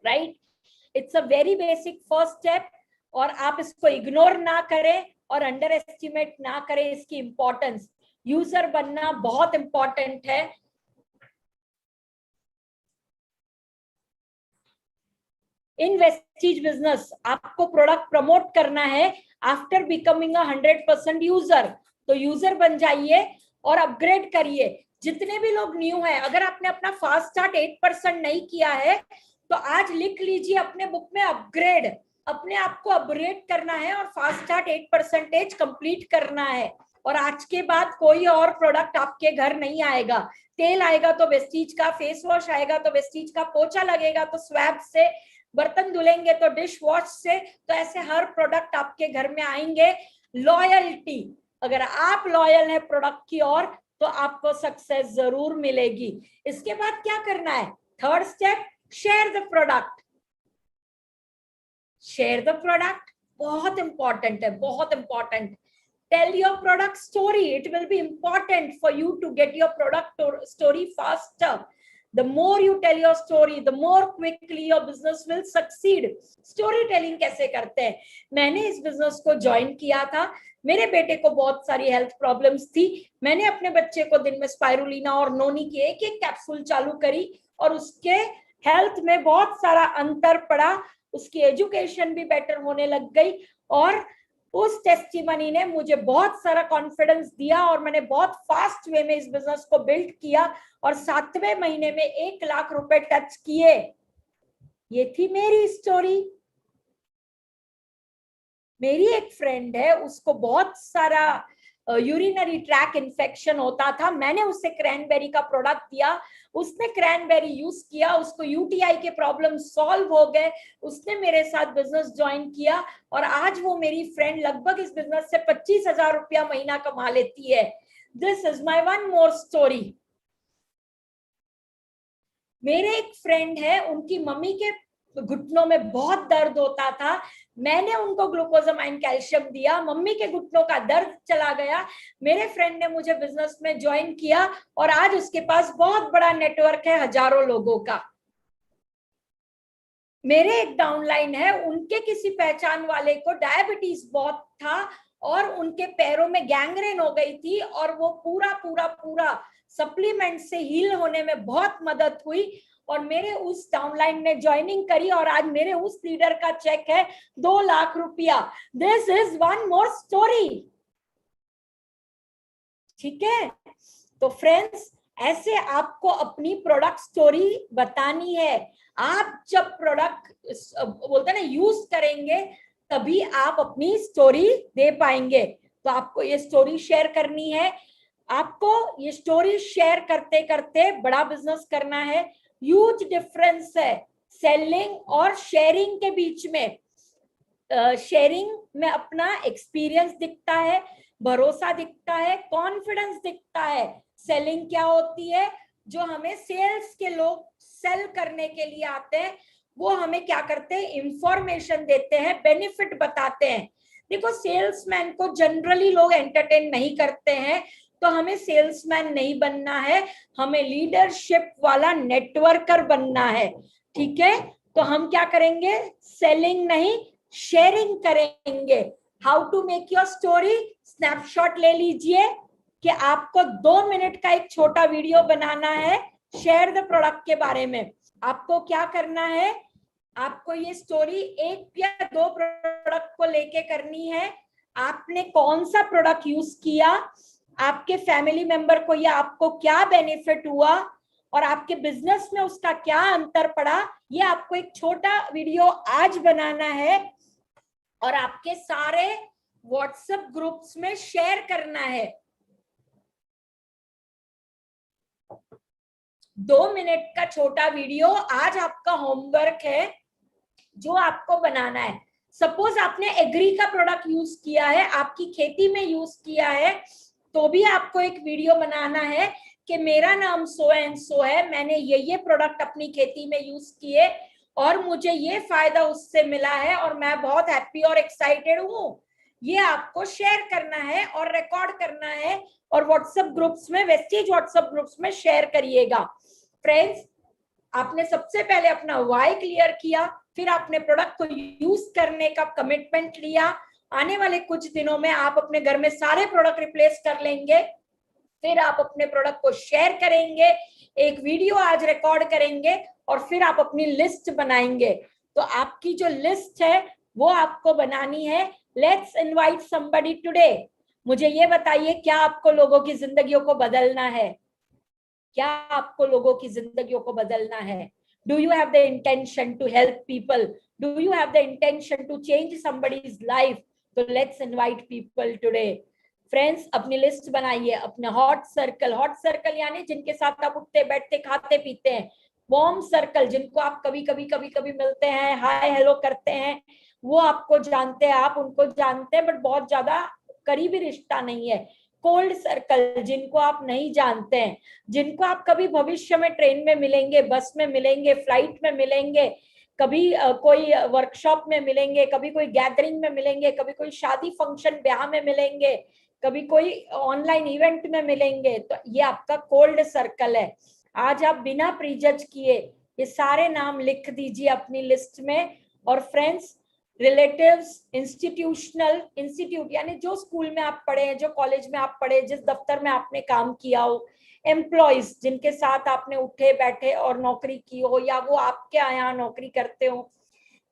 right? It's a very basic first step, और आप इसको इग्नोर ना करें और अंडर एस्टिमेट ना करें इसकी इंपॉर्टेंस। यूजर बनना बहुत इंपॉर्टेंट है। इन वेस्टीज बिजनेस आपको प्रोडक्ट प्रमोट करना है आफ्टर बिकमिंग 100% यूजर। तो यूजर बन जाइए और अपग्रेड करिए। जितने भी लोग न्यू हैं, अगर आपने अपना फास्ट स्टार्ट 8% नहीं किया है तो आज लिख लीजिए अपने बुक में अपग्रेड। अपने आप को अपग्रेड करना है और फास्ट स्टार्ट 8% कंप्लीट करना है। और आज के बाद कोई और प्रोडक्ट आपके घर नहीं आएगा। तेल आएगा तो वेस्टीज का, फेस वॉश आएगा तो वेस्टीज का, पोछा लगेगा तो स्वैप से, बर्तन धुलेंगे तो डिश वॉश से। तो ऐसे हर प्रोडक्ट आपके घर में आएंगे। लॉयल्टी, अगर आप लॉयल है प्रोडक्ट की ओर तो आपको सक्सेस जरूर मिलेगी। इसके बाद क्या करना है? Third step, share the product. Share the product. बहुत इंपॉर्टेंट है, बहुत important. Tell your product story, it will be important for you to get your product story faster. The more you tell your story, the more quickly your business will succeed. Story telling कैसे करते हैं? मैंने इस business को join किया था, मेरे बेटे को बहुत सारी हेल्थ प्रॉब्लम्स थी, मैंने अपने बच्चे को दिन में स्पाइरुलिना और नोनी की एक एक कैप्सूल चालू करी और उसके हेल्थ में बहुत सारा अंतर पड़ा, उसकी एजुकेशन भी बेटर होने लग गई और उस टेस्टिमनी ने मुझे बहुत सारा कॉन्फिडेंस दिया और मैंने बहुत फास्ट वे में इस बिजनेस को बिल्ड किया और 7वें महीने में 1 लाख रुपए टच किए. ये थी मेरी स्टोरी. मेरी एक फ्रेंड है, उसको बहुत सारा यूरिनरी ट्रैक इन्फेक्शन होता था, मैंने उसे क्रैनबेरी का प्रोडक्ट दिया, उसने क्रैनबेरी यूज किया, उसको यूटीआई के प्रॉब्लम सॉल्व हो गए, उसने मेरे साथ बिजनेस ज्वाइन किया और आज वो मेरी फ्रेंड लगभग इस बिजनेस से 25,000 रुपया महीना कमा लेती है. This is my one more story. मेरे एक फ्रेंड है, उनकी मम्मी के घुटनों में बहुत दर्द होता था, मैंने उनको ग्लूकोजामाइन कैल्शियम दिया, मम्मी के घुटनों का दर्द चला गया, मेरे फ्रेंड ने मुझे बिजनेस में ज्वाइन किया और आज उसके पास बहुत बड़ा नेटवर्क है हजारों लोगों का. मेरे एक डाउनलाइन है, उनके किसी पहचान वाले को डायबिटीज बहुत था और उनके पैरों में गैंग्रेन हो गई थी और वो पूरा सप्लीमेंट से हील होने में बहुत मदद हुई और मेरे उस डाउनलाइन ने ज्वाइनिंग करी और आज मेरे उस लीडर का चेक है 2 लाख रुपया. This is one more story. ठीक है, तो फ्रेंड्स ऐसे आपको अपनी प्रोडक्ट स्टोरी बतानी है. आप जब प्रोडक्ट बोलते हैं ना यूज करेंगे तभी आप अपनी स्टोरी दे पाएंगे. तो आपको ये स्टोरी शेयर करनी है, आपको ये स्टोरी शेयर करते करते बड़ा बिजनेस करना है. ह्यूज डिफरेंस है सेलिंग और शेयरिंग के बीच में. शेयरिंग में अपना एक्सपीरियंस दिखता है, भरोसा दिखता है, कॉन्फिडेंस दिखता है. सेलिंग क्या होती है? जो हमें सेल्स के लोग सेल करने के लिए आते हैं वो हमें क्या करते हैं? इंफॉर्मेशन देते हैं, बेनिफिट बताते हैं. देखो सेल्समैन को जनरली लोग एंटरटेन नहीं करते हैं, तो हमें सेल्समैन नहीं बनना है, हमें लीडरशिप वाला नेटवर्कर बनना है. ठीक है, तो हम क्या करेंगे? सेलिंग नहीं शेयरिंग करेंगे. How to make your story? Snapshot ले लीजिए कि आपको 2 मिनट का एक छोटा वीडियो बनाना है शेयर द प्रोडक्ट के बारे में. आपको क्या करना है? आपको ये स्टोरी 1 या 2 प्रोडक्ट को लेके करनी है. आपने कौन सा प्रोडक्ट यूज किया, आपके फैमिली मेंबर को या आपको क्या बेनिफिट हुआ और आपके बिजनेस में उसका क्या अंतर पड़ा, ये आपको एक छोटा वीडियो आज बनाना है और आपके सारे व्हाट्सएप ग्रुप्स में शेयर करना है. 2 मिनट का छोटा वीडियो आज आपका होमवर्क है जो आपको बनाना है. सपोज आपने एग्री का प्रोडक्ट यूज किया है, आपकी खेती में यूज किया है, तो भी आपको एक वीडियो बनाना है कि मेरा नाम सो एंड सो है, मैंने ये प्रोडक्ट अपनी खेती में यूज किए और मुझे ये फायदा उससे मिला है और मैं बहुत हैप्पी और एक्साइटेड हूँ. ये आपको शेयर करना है और रिकॉर्ड करना है और व्हाट्सएप ग्रुप्स में, वेस्टेज व्हाट्सएप ग्रुप्स में शेयर करिएगा. फ्रेंड्स, आपने सबसे पहले अपना वाई क्लियर किया, फिर आपने प्रोडक्ट को यूज करने का कमिटमेंट लिया. आने वाले कुछ दिनों में आप अपने घर में सारे प्रोडक्ट रिप्लेस कर लेंगे, फिर आप अपने प्रोडक्ट को शेयर करेंगे, एक वीडियो आज रिकॉर्ड करेंगे और फिर आप अपनी लिस्ट बनाएंगे. तो आपकी जो लिस्ट है वो आपको बनानी है. Let's invite somebody today. मुझे ये बताइए, क्या आपको लोगों की जिंदगियों को बदलना है? क्या आपको लोगों की जिंदगियों को बदलना है? Do you have the intention to help people? Do you have the intention to change somebody's life? So let's invite people today. Friends, अपनी लिस्ट बनाइए, अपने हॉट सर्कल यानी जिनके साथ आप उठते बैठते खाते पीते हैं. वार्म सर्कल, जिनको आप कभी कभी मिलते हैं, हाय हेलो करते हैं, वो आपको जानते हैं, आप उनको जानते हैं, बट बहुत ज्यादा करीबी रिश्ता नहीं है. कोल्ड सर्कल, जिनको आप नहीं जानते हैं, जिनको आप कभी भविष्य में ट्रेन में मिलेंगे, बस में मिलेंगे, फ्लाइट में मिलेंगे, कभी कोई वर्कशॉप में मिलेंगे, कभी कोई गैदरिंग में मिलेंगे, कभी कोई शादी फंक्शन ब्याह में मिलेंगे, कभी कोई ऑनलाइन इवेंट में मिलेंगे। तो ये आपका कोल्ड सर्कल है। आज आप बिना प्रीजज किए ये सारे नाम लिख दीजिए अपनी लिस्ट में। और फ्रेंड्स, रिलेटिव्स, इंस्टीट्यूट यानी जो स्कूल में आप पढ़े हैं, जो कॉलेज में आप पढ़े, जिस दफ्तर में आपने काम किया हो, एम्प्लॉयज जिनके साथ आपने उठे बैठे और नौकरी की हो, या वो आपके यहाँ नौकरी करते हो,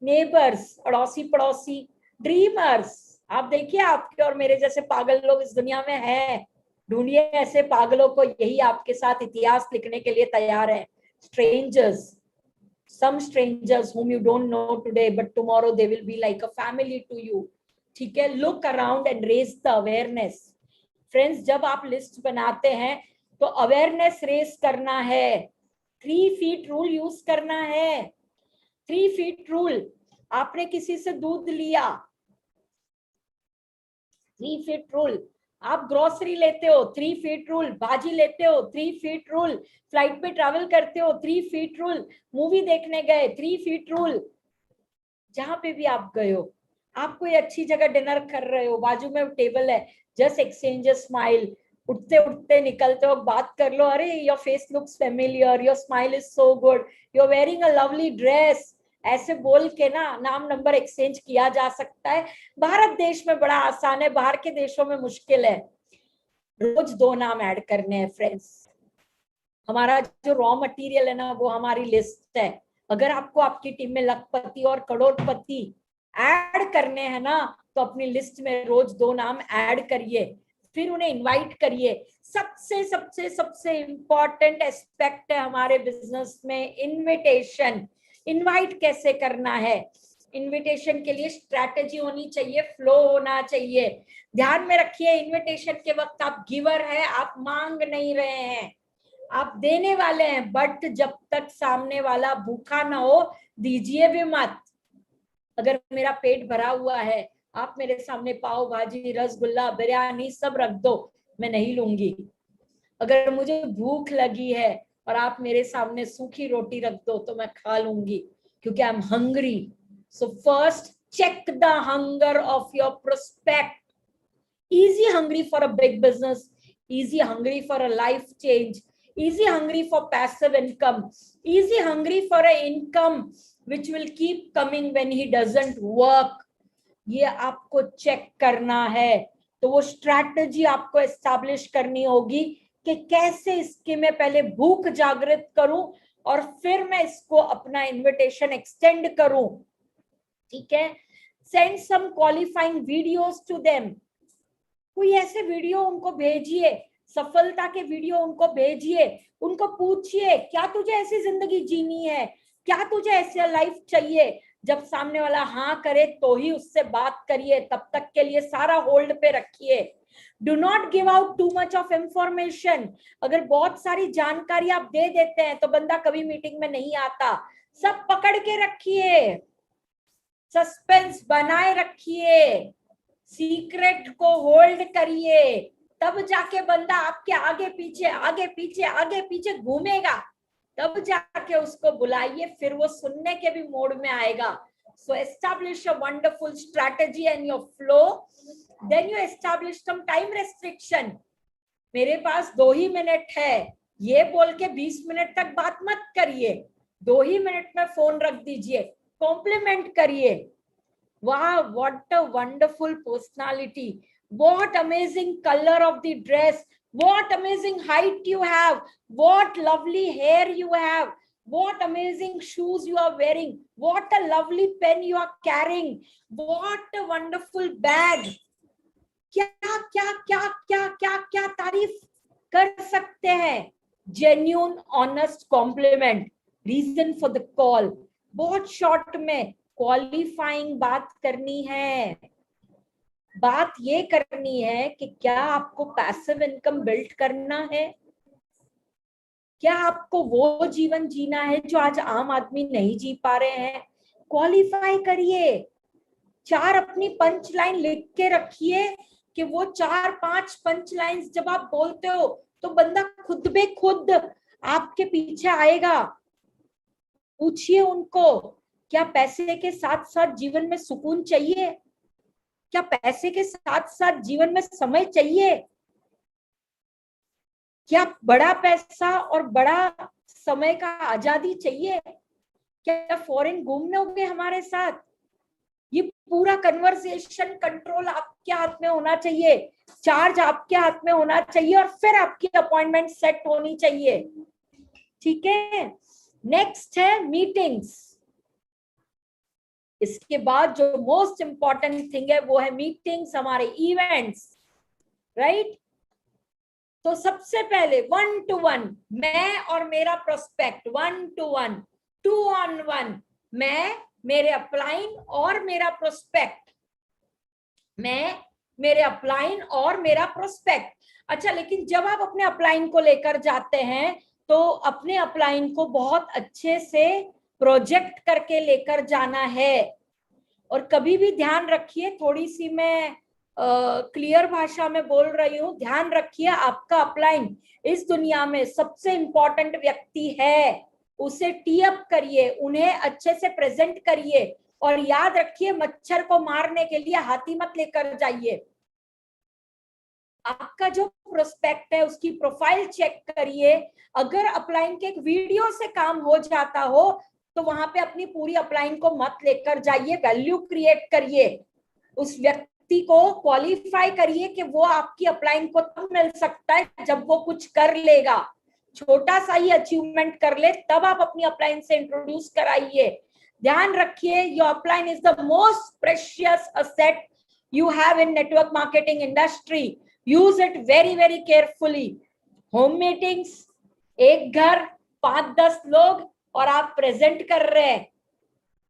नेबर्स, अड़ोसी पड़ोसी, ड्रीमर्स। आप देखिए, आपके और मेरे जैसे पागल लोग इस दुनिया में हैं। ढूंढिए ऐसे पागलों को, यही आपके साथ इतिहास लिखने के लिए तैयार है। Strangers, some strangers whom you don't know today, but tomorrow they will be like a family to you. ठीक है, look around and raise the awareness. Friends, जब आप लिस्ट बनाते हैं तो अवेयरनेस रेस करना है। 3 feet रूल यूज करना है। 3 feet रूल, आपने किसी से दूध लिया, 3 feet रूल। आप ग्रोसरी लेते हो, 3 feet रूल। भाजी लेते हो, 3 feet रूल। फ्लाइट में ट्रैवल करते हो, 3 feet रूल। मूवी देखने गए, 3 feet रूल। जहां पे भी आप गए हो, आप कोई अच्छी जगह डिनर कर रहे हो, बाजू में टेबल है, जस्ट एक्सचेंज अ स्माइल। उठते उठते निकलते हो बात कर लो, अरे your face looks familiar, your smile is so good, you are wearing a lovely dress. ऐसे बोल के ना नाम नंबर एक्सचेंज किया जा सकता है। भारत देश में बड़ा आसान है, बाहर के देशों में मुश्किल है। रोज 2 नाम ऐड करने हैं फ्रेंड्स। हमारा जो रॉ मटेरियल है ना, वो हमारी लिस्ट है। अगर आपको आपकी टीम में लखपति और करोड़पति ऐड करने हैं ना, तो अपनी लिस्ट में रोज 2 नाम ऐड करिए, फिर उन्हें इनवाइट करिए। सबसे सबसे सबसे इंपॉर्टेंट एस्पेक्ट है हमारे बिजनेस में इनविटेशन। इनवाइट कैसे करना है? इनविटेशन के लिए स्ट्रैटेजी होनी चाहिए, फ्लो होना चाहिए। ध्यान में रखिए, इनविटेशन के वक्त आप गिवर है, आप मांग नहीं रहे हैं, आप देने वाले हैं। बट जब तक सामने वाला भूखा ना हो, दीजिए भी मत। अगर मेरा पेट भरा हुआ है, आप मेरे सामने पाव भाजी, रसगुल्ला, बिरयानी सब रख दो, मैं नहीं लूंगी। अगर मुझे भूख लगी है और आप मेरे सामने सूखी रोटी रख दो, तो मैं खा लूंगी, क्योंकि I am hungry. So first check the hunger of your prospect. Easy hungry for a big business, easy hungry for a life change, easy hungry for passive income, easy hungry for an income which will keep coming when he doesn't work. ये आपको check करना है। तो वो strategy आपको establish करनी होगी कि कैसे इसके मैं पहले भूख जागृत करूं और फिर मैं इसको अपना इनविटेशन एक्सटेंड करूं। ठीक है, send some qualifying videos to them. कोई ऐसे वीडियो उनको भेजिए, सफलता के वीडियो उनको भेजिए, उनको पूछिए क्या तुझे ऐसी जिंदगी जीनी है, क्या तुझे ऐसे लाइफ चाहिए। जब सामने वाला हाँ करे तो ही उससे बात करिए, तब तक के लिए सारा होल्ड पे रखिए। Do not give out too much of information. अगर बहुत सारी जानकारी आप दे देते हैं तो बंदा कभी मीटिंग में नहीं आता। सब पकड़ के रखिए, सस्पेंस बनाए रखिए, सीक्रेट को होल्ड करिए, तब जाके बंदा आपके आगे पीछे आगे पीछे आगे पीछे घूमेगा। तब जाके उसको बुलाइए, फिर वो सुनने के भी मोड में आएगा। So establish a wonderful strategy and your flow. Then you establish some time restriction. मेरे पास 2 ही मिनट है, ये बोल के 20 मिनट तक बात मत करिए। 2 ही मिनट में फोन रख दीजिए, कॉम्प्लीमेंट करिए। Wow, what a wonderful personality. What amazing color of the dress. What amazing height you have. What lovely hair you have. What amazing shoes you are wearing. What a lovely pen you are carrying. What a wonderful bag. क्या क्या क्या क्या क्या क्या तारीफ कर सकते हैं। Genuine, honest compliment. Reason for the call. बहुत शॉर्ट में क्वालिफाइंग बात करनी है। बात ये करनी है कि क्या आपको पैसिव इनकम बिल्ड करना है, क्या आपको वो जीवन जीना है जो आज आम आदमी नहीं जी पा रहे हैं। क्वालिफाई करिए। 4 अपनी पंच लाइन लिख के रखिए कि वो 4-5 पंच लाइन्स जब आप बोलते हो तो बंदा खुद बे खुद आपके पीछे आएगा। पूछिए उनको क्या पैसे के साथ साथ जीवन में सुकून चाहिए? क्या पैसे के साथ साथ जीवन में समय चाहिए? क्या बड़ा पैसा और बड़ा समय का आजादी चाहिए? क्या फॉरेन घूमने होंगे हमारे साथ? ये पूरा कन्वर्सेशन कंट्रोल आपके हाथ में होना चाहिए, चार्ज आपके हाथ में होना चाहिए, और फिर आपकी अपॉइंटमेंट सेट होनी चाहिए। ठीक है, नेक्स्ट है मीटिंग्स। इसके बाद जो मोस्ट इंपॉर्टेंट थिंग है वो है मीटिंग्स, हमारे इवेंट्स, राइट। तो सबसे पहले 1-to-1 मैं और मेरा प्रोस्पेक्ट, 1-to-1, 2-on-1 मैं, मेरे अपलाइन और मेरा प्रोस्पेक्ट, मैं, मेरे अपलाइन और मेरा प्रोस्पेक्ट। अच्छा, लेकिन जब आप अपने अपलाइन को लेकर जाते हैं तो अपने अपलाइन को बहुत अच्छे से प्रोजेक्ट करके लेकर जाना है। और कभी भी ध्यान रखिए, थोड़ी सी मैं क्लियर भाषा में बोल रही हूँ, ध्यान रखिए आपका अपलाइन इस दुनिया में सबसे इंपॉर्टेंट व्यक्ति है। उसे टी अप करिए, उन्हें अच्छे से प्रेजेंट करिए, और याद रखिए मच्छर को मारने के लिए हाथी मत लेकर जाइए। आपका जो प्रोस्पेक्ट है उसकी प्रोफाइल चेक करिए। अगर अपलाइन के एक वीडियो से काम हो जाता हो तो वहां पे अपनी पूरी अपलाइन को मत लेकर जाइए, वैल्यू क्रिएट करिए, उस व्यक्ति को क्वालिफाई करिए कि वो आपकी अपलाइन को तब मिल सकता है जब वो कुछ कर लेगा, छोटा सा ही अचीवमेंट कर ले, तब आप अपनी अपलाइन से इंट्रोड्यूस कराइए। ध्यान रखिए, your upline is the most precious asset you have in network marketing industry. Use it very very carefully. Home meetings, एक घर 5-10 लोग और आप प्रेजेंट कर रहे हैं।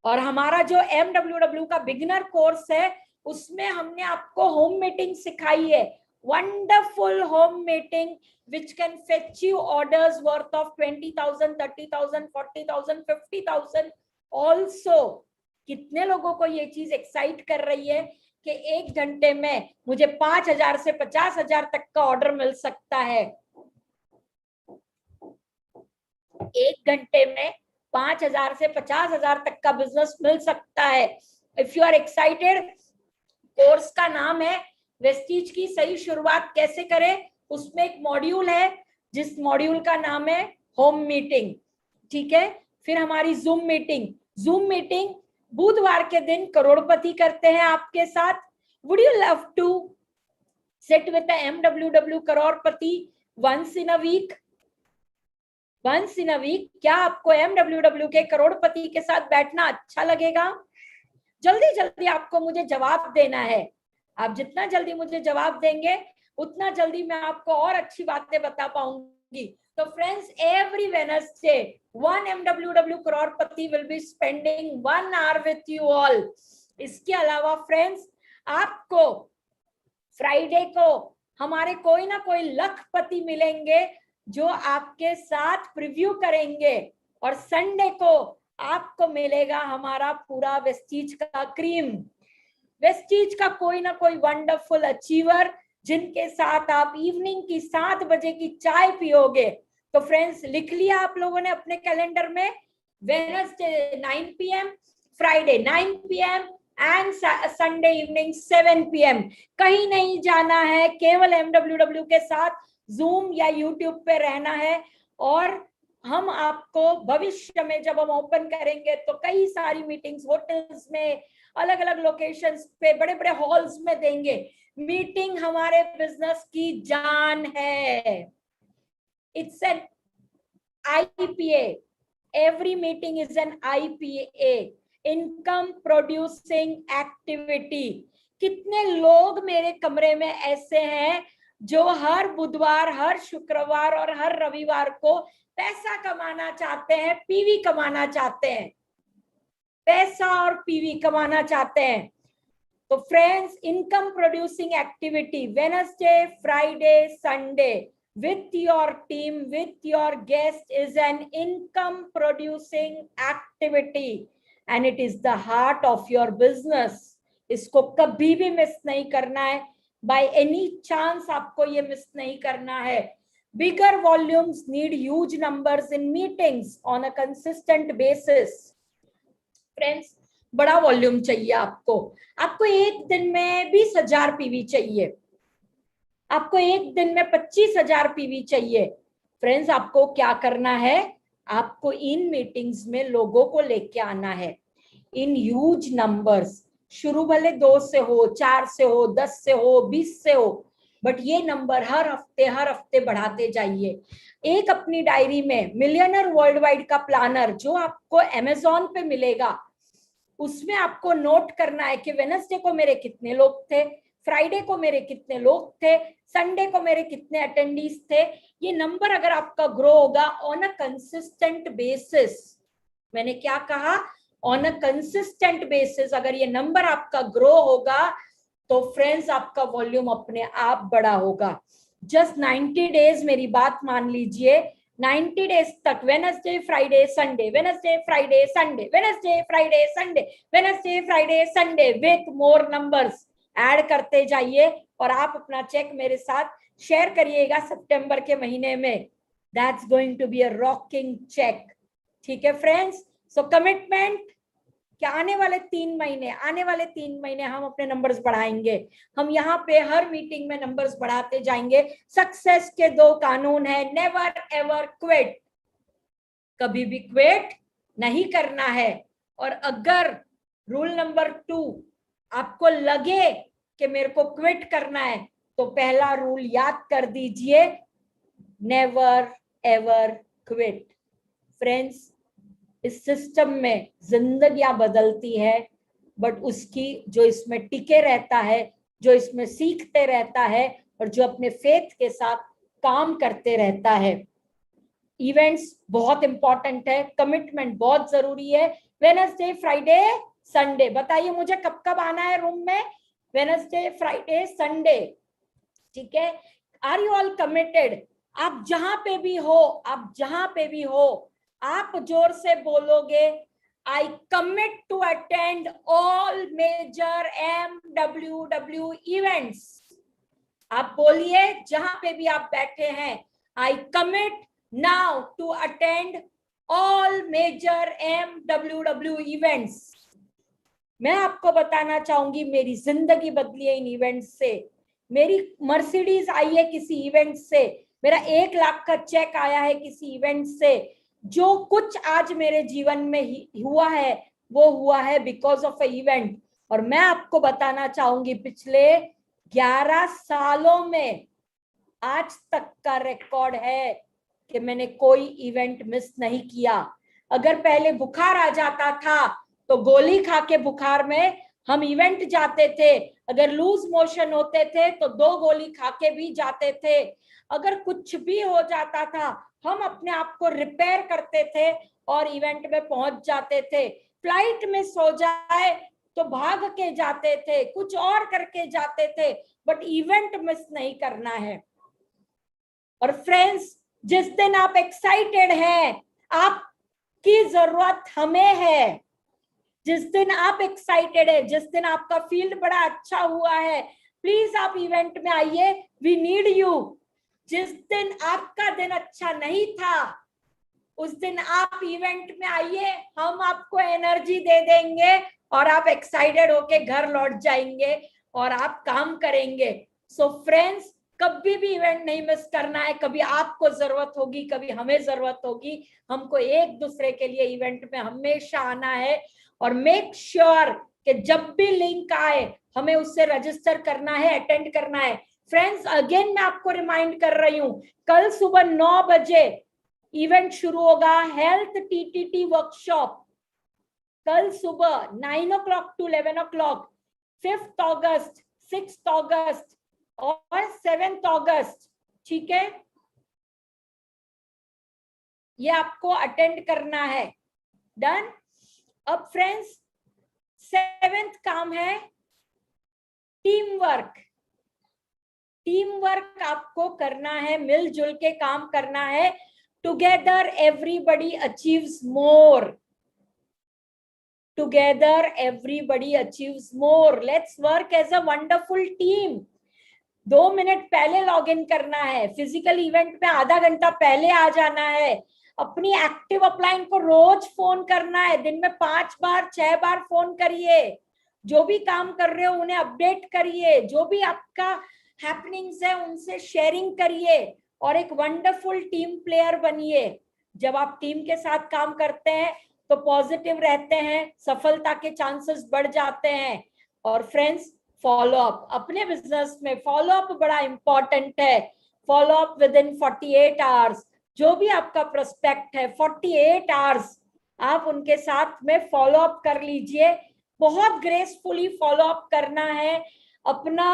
और हमारा जो MWW का बिगिनर कोर्स है उसमें हमने आपको होम मीटिंग सिखाई है, wonderful home meeting which can fetch you orders worth of 20,000, 30,000, 40,000, 50,000 also। कितने लोगों को ये चीज एक्साइट कर रही है कि 1 घंटे में मुझे 5,000 से 50,000 तक का ऑर्डर मिल सकता है। 1 घंटे में 5,000 से 50,000 तक का बिजनेस मिल सकता है। If you are excited, course का नाम है वेस्टीज की सही शुरुआत कैसे करें। उसमें एक मॉड्यूल है जिस मॉड्यूल का नाम है होम मीटिंग। ठीक है, फिर हमारी जूम मीटिंग बुधवार के दिन करोड़पति करते हैं आपके साथ। Would you love to sit with the MWW करोड़पति once in a week? क्या आपको MWW के करोड़पति के साथ बैठना अच्छा लगेगा? जल्दी जल्दी आपको मुझे जवाब देना है। आप जितना जल्दी मुझे जवाब देंगे उतना जल्दी मैं आपको और अच्छी बातें बता पाऊंगी। तो friends, every Wednesday one MWW Crorepati will be spending 1 hour with you all. इसके अलावा फ्रेंड्स, आपको फ्राइडे को हमारे कोई ना कोई लखपति मिलेंगे जो आपके साथ प्रीव्यू करेंगे, और संडे को आपको मिलेगा हमारा पूरा वेस्टीज का क्रीम, वेस्टीज का कोई ना कोई वंडरफुल अचीवर जिनके साथ आप इवनिंग की 7 बजे की चाय पियोगे। तो फ्रेंड्स, लिख लिया आप लोगों ने अपने कैलेंडर में, Wednesday 9 PM, Friday 9 PM and Sunday evening 7 PM। कहीं नहीं जाना है, केवल MWW के साथ जूम या यूट्यूब पे रहना है। और हम आपको भविष्य में जब हम ओपन करेंगे तो कई सारी मीटिंग्स होटल्स में, अलग अलग लोकेशंस पे, बड़े बड़े हॉल्स में देंगे। मीटिंग हमारे बिजनेस की जान है। It's an IPA, every meeting is an IPA, income producing activity. कितने लोग मेरे कमरे में ऐसे हैं जो हर बुधवार, हर शुक्रवार और हर रविवार को पैसा कमाना चाहते हैं, पीवी कमाना चाहते हैं, पैसा और पीवी कमाना चाहते हैं। तो friends, income producing activity Wednesday, Friday, Sunday with your team, with your guest is an income producing activity and it is the heart of your business. इसको कभी भी मिस नहीं करना है, by any chance आपको ये मिस नहीं करना है। Bigger volumes need huge numbers in meetings on a consistent basis. Friends बड़ा वॉल्यूम चाहिए आपको। आपको एक दिन में 20,000 पीवी चाहिए, आपको एक दिन में 25,000 पीवी चाहिए। फ्रेंड्स आपको क्या करना है, आपको इन मीटिंग्स में लोगों को लेके आना है इन ह्यूज नंबर्स। शुरू भले 2 से हो, 4 से हो, 10 से हो, 20 से हो, बट ये नंबर हर हफ्ते बढ़ाते जाइए। एक अपनी डायरी में मिलियनर वर्ल्ड वाइड का प्लानर जो आपको अमेजोन पे मिलेगा, उसमें आपको नोट करना है कि वेडनेसडे को मेरे कितने लोग थे, फ्राइडे को मेरे कितने लोग थे, संडे को मेरे कितने अटेंडीज थे। ये नंबर अगर आपका ग्रो होगा ऑन अ कंसिस्टेंट बेसिस, मैंने क्या कहा, ऑन अ कंसिस्टेंट बेसिस अगर ये नंबर आपका ग्रो होगा तो फ्रेंड्स आपका वॉल्यूम अपने आप बड़ा होगा। जस्ट 90 डेज मेरी बात मान लीजिए, 90 डेज तक Wednesday Friday Sunday, Wednesday Friday Sunday, Wednesday Friday Sunday, Wednesday Friday Sunday with more numbers add करते जाइए और आप अपना चेक मेरे साथ शेयर करिएगा सितंबर के महीने में। That's going to be a rocking check. ठीक है फ्रेंड्स, सो कमिटमेंट कि आने वाले 3 महीने हम अपने नंबर्स बढ़ाएंगे। हम यहाँ पे हर मीटिंग में नंबर्स बढ़ाते जाएंगे। सक्सेस के 2 कानून है, नेवर एवर क्विट, कभी भी क्विट नहीं करना है। और अगर रूल नंबर 2 आपको लगे कि मेरे को क्विट करना है तो पहला रूल याद कर दीजिए, नेवर एवर क्विट। फ्रेंड्स इस सिस्टम में जिंदगियां बदलती है, बट उसकी जो इसमें टिके रहता है, जो इसमें सीखते रहता है और जो अपने फेथ के साथ काम करते रहता है। इवेंट्स बहुत इंपॉर्टेंट है, कमिटमेंट बहुत जरूरी है। वेडनेसडे फ्राइडे संडे, बताइए मुझे कब कब आना है रूम में, वेडनेसडे फ्राइडे संडे, ठीक है। Are you all committed? आप जहां पे भी हो, आप जहां पे भी हो, आप जोर से बोलोगे, I commit to attend all major MWW events. आप बोलिए जहां पे भी आप बैठे हैं, I commit now to attend all major MWW events. मैं आपको बताना चाहूंगी मेरी जिंदगी बदली है इन इवेंट से। मेरी मर्सिडीज आई है किसी इवेंट से, मेरा 1 लाख का चेक आया है किसी इवेंट से। जो कुछ आज मेरे जीवन में हुआ है वो हुआ है बिकॉज ऑफ अ इवेंट। और मैं आपको बताना चाहूंगी पिछले 11 सालों में आज तक का रिकॉर्ड है कि मैंने कोई इवेंट मिस नहीं किया। अगर पहले बुखार आ जाता था तो गोली खा के बुखार में हम इवेंट जाते थे, अगर लूज मोशन होते थे तो 2 गोली खा के भी जाते थे, अगर कुछ भी हो जाता था हम अपने आप को रिपेयर करते थे और इवेंट में पहुंच जाते थे। फ्लाइट में सो जाए तो भाग के जाते थे, कुछ और करके जाते थे, बट इवेंट मिस नहीं करना है। और फ्रेंड्स जिस दिन आप एक्साइटेड हैं, आपकी जरूरत हमें है। जिस दिन आप एक्साइटेड है, जिस दिन आपका फील्ड बड़ा अच्छा हुआ है, प्लीज आप इवेंट में आइए, वी नीड यू। जिस दिन आपका दिन अच्छा नहीं था उस दिन आप इवेंट में आइए, हम आपको एनर्जी दे देंगे और आप एक्साइटेड होके घर लौट जाएंगे और आप काम करेंगे। सो फ्रेंड्स कभी भी इवेंट नहीं मिस करना है। कभी आपको जरूरत होगी, कभी हमें जरूरत होगी, हमको एक दूसरे के लिए इवेंट में हमेशा आना है। और मेक श्योर कि जब भी लिंक आए हमें उससे रजिस्टर करना है, अटेंड करना है। फ्रेंड्स अगेन मैं आपको रिमाइंड कर रही हूं, कल सुबह 9 बजे इवेंट शुरू होगा, हेल्थ TTT वर्कशॉप, कल सुबह 9 o'clock to 11 o'clock, 5th August, 6th अगस्त और 7th अगस्त, ठीक है, ये आपको अटेंड करना है। डन। अब फ्रेंड्स 7th काम है टीम वर्क। टीम वर्क आपको करना है, मिलजुल के काम करना है। Together everybody achieves more, together everybody achieves more. Let's work as a wonderful team. 2 minute पहले लॉग इन करना है, फिजिकल इवेंट में आधा घंटा पहले आ जाना है, अपनी एक्टिव अपलाइन को रोज फोन करना है, दिन में 5 बार 6 बार फोन करिए, जो भी काम कर रहे हो उन्हें अपडेट करिए, जो भी आपका हैपनिंग्स है उनसे शेयरिंग करिए और एक वंडरफुल टीम प्लेयर बनिए। जब आप टीम के साथ काम करते हैं तो पॉजिटिव रहते हैं, सफलता के चांसेस बढ़ जाते हैं। और फ्रेंड्स, फॉलो अप, अपने बिजनेस में फॉलो अप बड़ा इंपॉर्टेंट है। Follow up with in 48 hours. जो भी आपका प्रोस्पेक्ट है 48 आवर्स आप उनके साथ में फॉलो अप कर लीजिए। बहुत ग्रेसफुली फॉलो अप करना है, अपना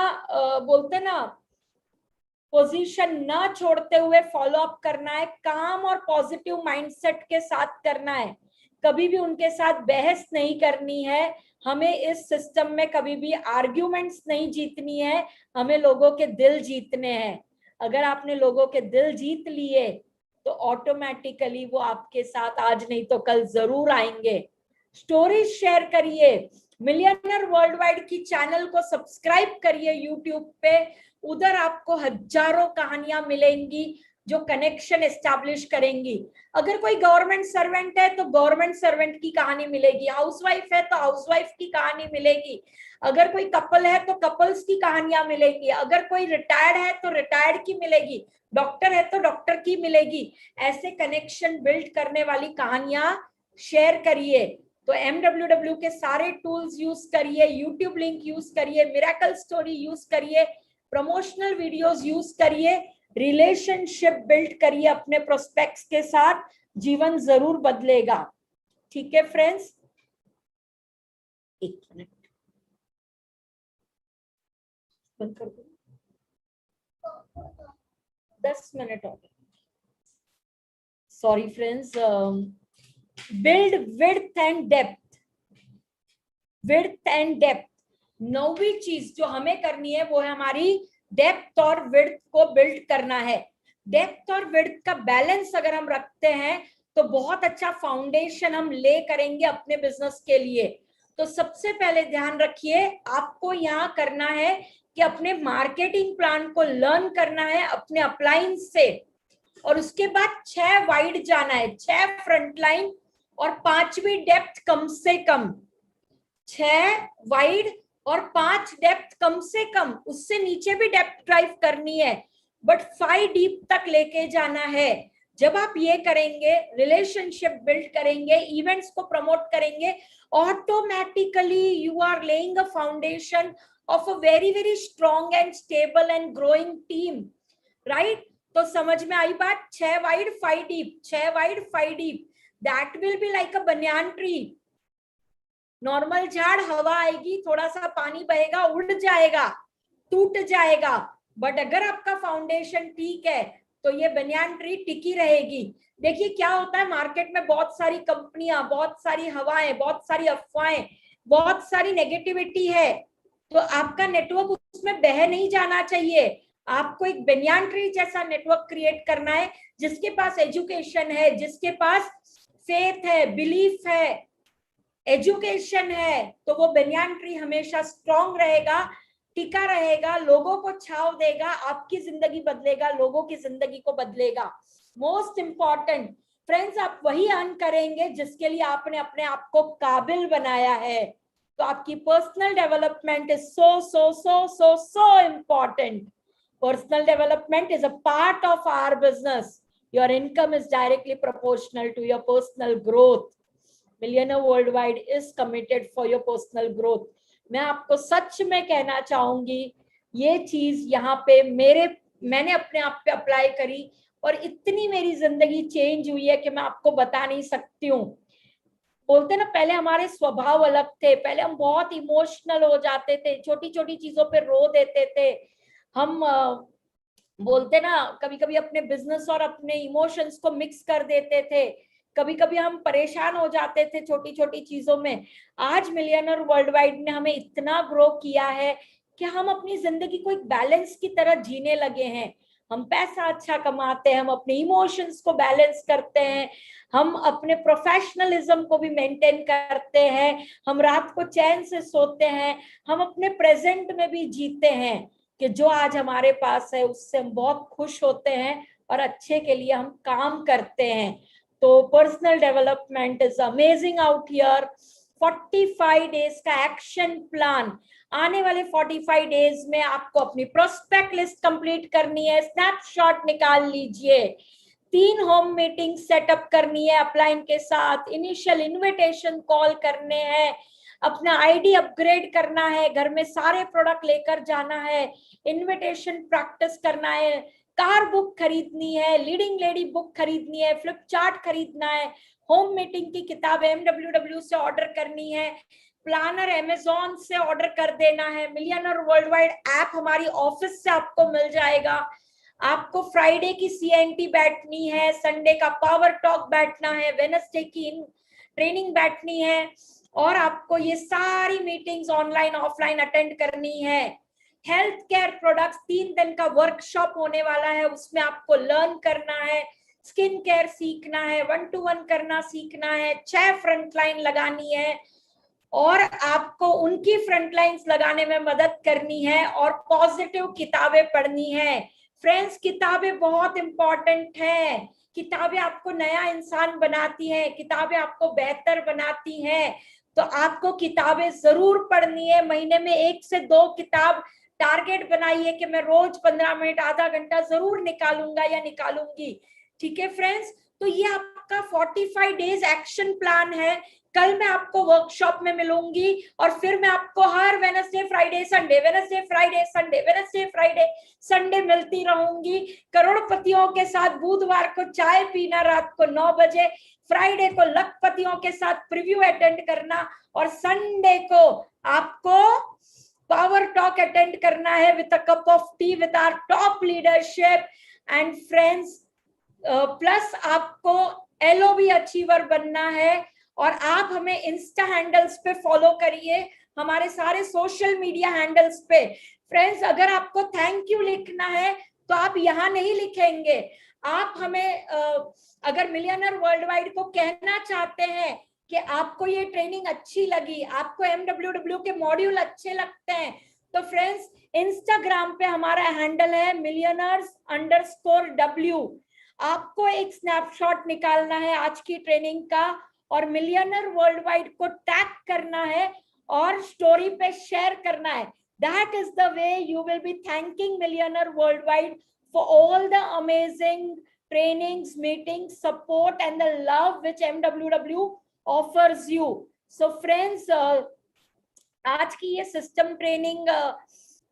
बोलते ना पोजीशन ना छोड़ते हुए फॉलो अप करना है, काम और पॉजिटिव माइंडसेट के साथ करना है। कभी भी उनके साथ बहस नहीं करनी है, हमें इस सिस्टम में कभी भी आर्ग्यूमेंट्स नहीं जीतनी है, हमें लोगों के दिल जीतने हैं। अगर आपने लोगों के दिल जीत लिए तो ऑटोमेटिकली वो आपके साथ आज नहीं तो कल जरूर आएंगे। स्टोरीज शेयर करिए, मिलियनर वर्ल्ड वाइड की चैनल को सब्सक्राइब करिए यूट्यूब पे, उधर आपको हजारों कहानियां मिलेंगी जो कनेक्शन एस्टैब्लिश करेंगी। अगर कोई गवर्नमेंट सर्वेंट है तो गवर्नमेंट सर्वेंट की कहानी मिलेगी, हाउसवाइफ है तो हाउसवाइफ की कहानी मिलेगी, अगर कोई कपल है तो कपल्स की कहानियां मिलेगी, अगर कोई रिटायर्ड है तो रिटायर्ड की मिलेगी, डॉक्टर है तो डॉक्टर की मिलेगी। ऐसे कनेक्शन बिल्ड करने वाली कहानियां शेयर करिए। तो MWW के सारे टूल्स यूज करिए, यूट्यूब लिंक यूज करिए, मिरेकल स्टोरी यूज करिए, प्रमोशनल वीडियोस यूज करिए, रिलेशनशिप बिल्ड करिए अपने प्रोस्पेक्ट्स के साथ, जीवन जरूर बदलेगा। ठीक है फ्रेंड्स, एक मिनट बंद कर दो, 10 मिनट हो गए। Sorry friends, build width and depth, width and depth. 9वीं चीज जो हमें करनी है वो है हमारी डेप्थ और विड्थ को बिल्ड करना है। डेप्थ और विड्थ का बैलेंस अगर हम रखते हैं तो बहुत अच्छा फाउंडेशन हम ले करेंगे अपने बिजनेस के लिए। तो सबसे पहले ध्यान रखिए, आपको यहाँ करना है कि अपने मार्केटिंग प्लान को लर्न करना है अपने अपलाइन से, और उसके बाद 6 वाइड जाना है, 6 फ्रंट लाइन और 5वीं डेप्थ कम से कम, 6 वाइड और 5 डेप्थ कम से कम, उससे नीचे भी डेप्थ ड्राइव करनी है, बट 5 डीप तक लेके जाना है। जब आप ये करेंगे, रिलेशनशिप बिल्ड करेंगे, इवेंट्स को प्रमोट करेंगे, automatically you are laying a foundation of a very very strong and stable and growing team, right? तो समझ में आई बात? 6 wide 5 deep, 6 wide 5 deep, that will be like a banyan tree. Normal झाड़, हवा आएगी, थोड़ा सा पानी बहेगा, उड़ जाएगा, टूट जाएगा, बट अगर आपका फाउंडेशन ठीक है तो ये बनियान ट्री टिकी रहेगी। देखिए क्या होता है, मार्केट में बहुत सारी कंपनियां, बहुत सारी हवाएं, बहुत सारी अफवाहें, बहुत सारी नेगेटिविटी है, तो आपका नेटवर्क उसमें बह नहीं जाना चाहिए। आपको एक बनियान ट्री जैसा नेटवर्क क्रिएट करना है, जिसके पास एजुकेशन है, जिसके पास फेथ है, बिलीफ है, एजुकेशन है, तो वो बनियान ट्री हमेशा स्ट्रॉन्ग रहेगा, टिका रहेगा, लोगों को छाव देगा, आपकी जिंदगी बदलेगा, लोगों की जिंदगी को बदलेगा। मोस्ट इंपॉर्टेंट फ्रेंड्स, आप वही अर्न करेंगे जिसके लिए आपने अपने आप को काबिल बनाया है। तो आपकी personal development is so so so so so important. Personal development is a part of our business. Your income is directly proportional to your personal growth. Millionaire Worldwide is committed for your personal growth. मैं आपको सच में कहना चाहूंगी, ये चीज यहाँ पे मैंने अपने आप पे अप्लाई करी और इतनी मेरी जिंदगी चेंज हुई है कि मैं आपको बता नहीं सकती हूँ। बोलते ना, पहले हमारे स्वभाव अलग थे, पहले हम बहुत इमोशनल हो जाते थे, छोटी छोटी चीजों पे रो देते थे हम, बोलते ना कभी कभी अपने बिजनेस और अपने इमोशंस को मिक्स कर देते थे, कभी कभी हम परेशान हो जाते थे छोटी छोटी चीजों में। आज मिलियनर वर्ल्ड वाइड ने हमें इतना ग्रो किया है कि हम अपनी जिंदगी को एक बैलेंस की तरह जीने लगे हैं। हम पैसा अच्छा कमाते हैं, हम अपने इमोशंस को बैलेंस करते हैं, हम अपने प्रोफेशनलिज्म को भी मेंटेन करते हैं, हम रात को चैन से सोते हैं, हम अपने प्रेजेंट में भी जीते हैं कि जो आज हमारे पास है उससे हम बहुत खुश होते हैं और अच्छे के लिए हम काम करते हैं। तो personal development is amazing out here. 45 days का एक्शन प्लान, आने वाले 45 डेज में आपको अपनी प्रोस्पेक्ट लिस्ट कंप्लीट करनी है, स्नैपशॉट निकाल लीजिए, 3 होम मीटिंग सेटअप करनी है अपलाइन के साथ, इनिशियल इनविटेशन कॉल करने हैं, अपना आईडी अपग्रेड करना है, घर में सारे प्रोडक्ट लेकर जाना है, इनविटेशन प्रैक्टिस करना है, कार बुक खरीदनी है, लीडिंग लेडी बुक खरीदनी है, फ्लिप चार्ट खरीदना है, होम मीटिंग की किताब MWW से ऑर्डर करनी है, प्लानर अमेज़न से ऑर्डर कर देना है, मिलियनर वर्ल्ड वाइड ऐप हमारी ऑफिस से आपको मिल जाएगा, आपको फ्राइडे की CNT बैठनी है, संडे का पावर टॉक बैठना है, वेडनेसडे की ट्रेनिंग बैठनी है, और आपको ये सारी मीटिंग्स ऑनलाइन ऑफलाइन अटेंड करनी है। हेल्थ केयर प्रोडक्ट्स 3 दिन का वर्कशॉप होने वाला है, उसमें आपको लर्न करना है, स्किन केयर सीखना है, 1-to-1 करना सीखना है, 6 फ्रंटलाइन लगानी है और आपको उनकी फ्रंटलाइंस लगाने में मदद करनी है और पॉजिटिव किताबें पढ़नी है। फ्रेंड्स, किताबें बहुत इंपॉर्टेंट हैं, किताबें आपको नया इंसान बनाती हैं, किताबें आपको बेहतर बनाती हैं, तो आपको किताबें जरूर पढ़नी है। महीने में 1 से 2 किताब टारगेट बनाइए कि मैं रोज 15 मिनट आधा घंटा जरूर निकालूंगा या निकालूंगी। ठीक है फ्रेंड्स, तो ये आपका 45 डेज एक्शन प्लान है। कल मैं आपको वर्कशॉप में मिलूंगी और फिर मैं आपको हर Wednesday Friday Sunday, Wednesday Friday Sunday, Wednesday Friday Sunday मिलती रहूंगी। करोड़पतियों के साथ बुधवार को चाय पीना रात को 9 बजे, फ्राइडे को लखपतियों के साथ प्रीव्यू अटेंड करना और संडे को आपको पावर टॉक अटेंड करना है with a cup of tea with our top leadership and friends. Plus आपको LOB अचीवर बनना है और आप हमें इंस्टा हैंडल्स पे फॉलो करिए, हमारे सारे सोशल मीडिया हैंडल्स पे। फ्रेंड्स, अगर आपको थैंक यू लिखना है तो आप यहाँ नहीं लिखेंगे, आप हमें अगर मिलियनर वर्ल्ड वाइड को कहना चाहते हैं कि आपको ये ट्रेनिंग अच्छी लगी, आपको MWW के मॉड्यूल अच्छे लगते हैं, तो फ्रेंड्स इंस्टाग्राम पे हमारा हैंडल है millionaires_W। आपको एक स्नैपशॉट निकालना है आज की ट्रेनिंग का और मिलियनर वर्ल्ड वाइड को टैग करना है और स्टोरी पे शेयर करना है। That is the way you will be thanking Millionaire Worldwide for all the amazing trainings, meetings, support and the love which MWW offers you. So friends, आज की ये सिस्टम ट्रेनिंग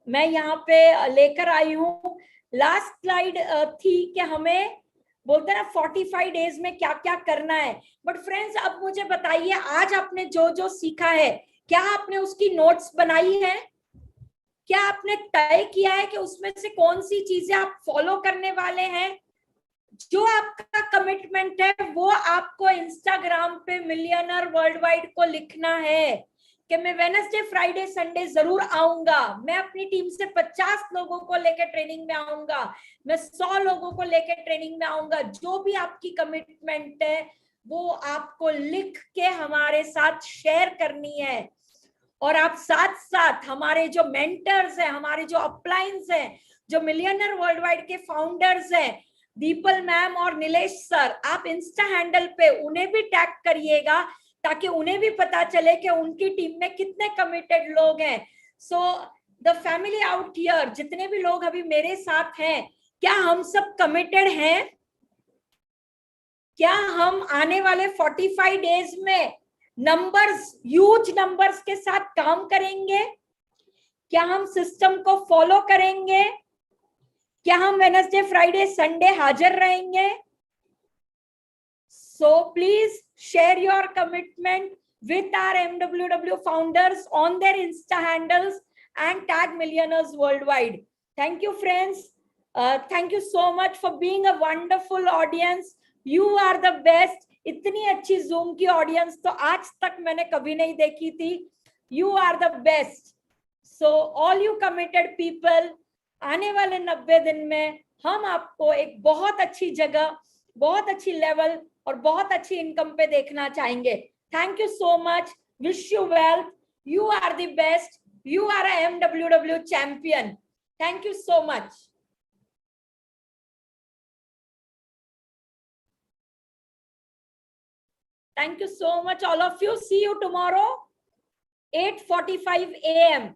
मैं यहाँ पे लेकर आई हूँ। लास्ट स्लाइड थी कि हमें बोलते हैं ना 45 डेज में क्या क्या करना है, बट फ्रेंड्स अब मुझे बताइए आज आपने जो जो सीखा है क्या आपने उसकी नोट्स बनाई है? क्या आपने तय किया है कि उसमें से कौन सी चीजें आप फॉलो करने वाले हैं? जो आपका कमिटमेंट है वो आपको इंस्टाग्राम पे मिलियनर वर्ल्ड वाइड को लिखना है कि मैं वेडनेसडे फ्राइडे संडे जरूर आऊंगा, मैं अपनी टीम से 50 लोगों को लेकर ट्रेनिंग में आऊंगा, मैं 100 लोगों को लेकर ट्रेनिंग में आऊंगा। जो भी आपकी कमिटमेंट है वो आपको लिख के हमारे साथ शेयर करनी है और आप साथ साथ हमारे जो मेंटर्स हैं, हमारे जो अपलाइंस हैं, जो मिलियनर वर्ल्ड वाइड के फाउंडर्स हैं, दीपल मैम और नीलेश सर, आप इंस्टा हैंडल पे उन्हें भी टैग करिएगा ताकि उन्हें भी पता चले कि उनकी टीम में कितने कमिटेड लोग हैं। So the family out here, जितने भी लोग अभी मेरे साथ हैं, क्या हम सब कमिटेड हैं? क्या हम आने वाले 45 डेज में नंबर्स, ह्यूज नंबर्स के साथ काम करेंगे? क्या हम सिस्टम को फॉलो करेंगे? क्या हम वेडनेसडे फ्राइडे संडे हाजिर रहेंगे? So please share your commitment with our MWW founders on their Insta handles and tag Millionaires Worldwide. Thank you friends. Thank you so much for being a wonderful audience. You are the best. इतनी अच्छी Zoom की audience तो आज तक मैंने कभी नहीं देखी थी. You are the best. So all you committed people, आने वाले 90 दिन में हम आपको एक बहुत अच्छी जगह, बहुत अच्छी लेवल और बहुत अच्छी इनकम पे देखना चाहेंगे। Thank you so much, wish you wealth, you are the best, you are a MWW champion. Thank you so much. Thank you so much, all of you. See you tomorrow, 8:45 a.m.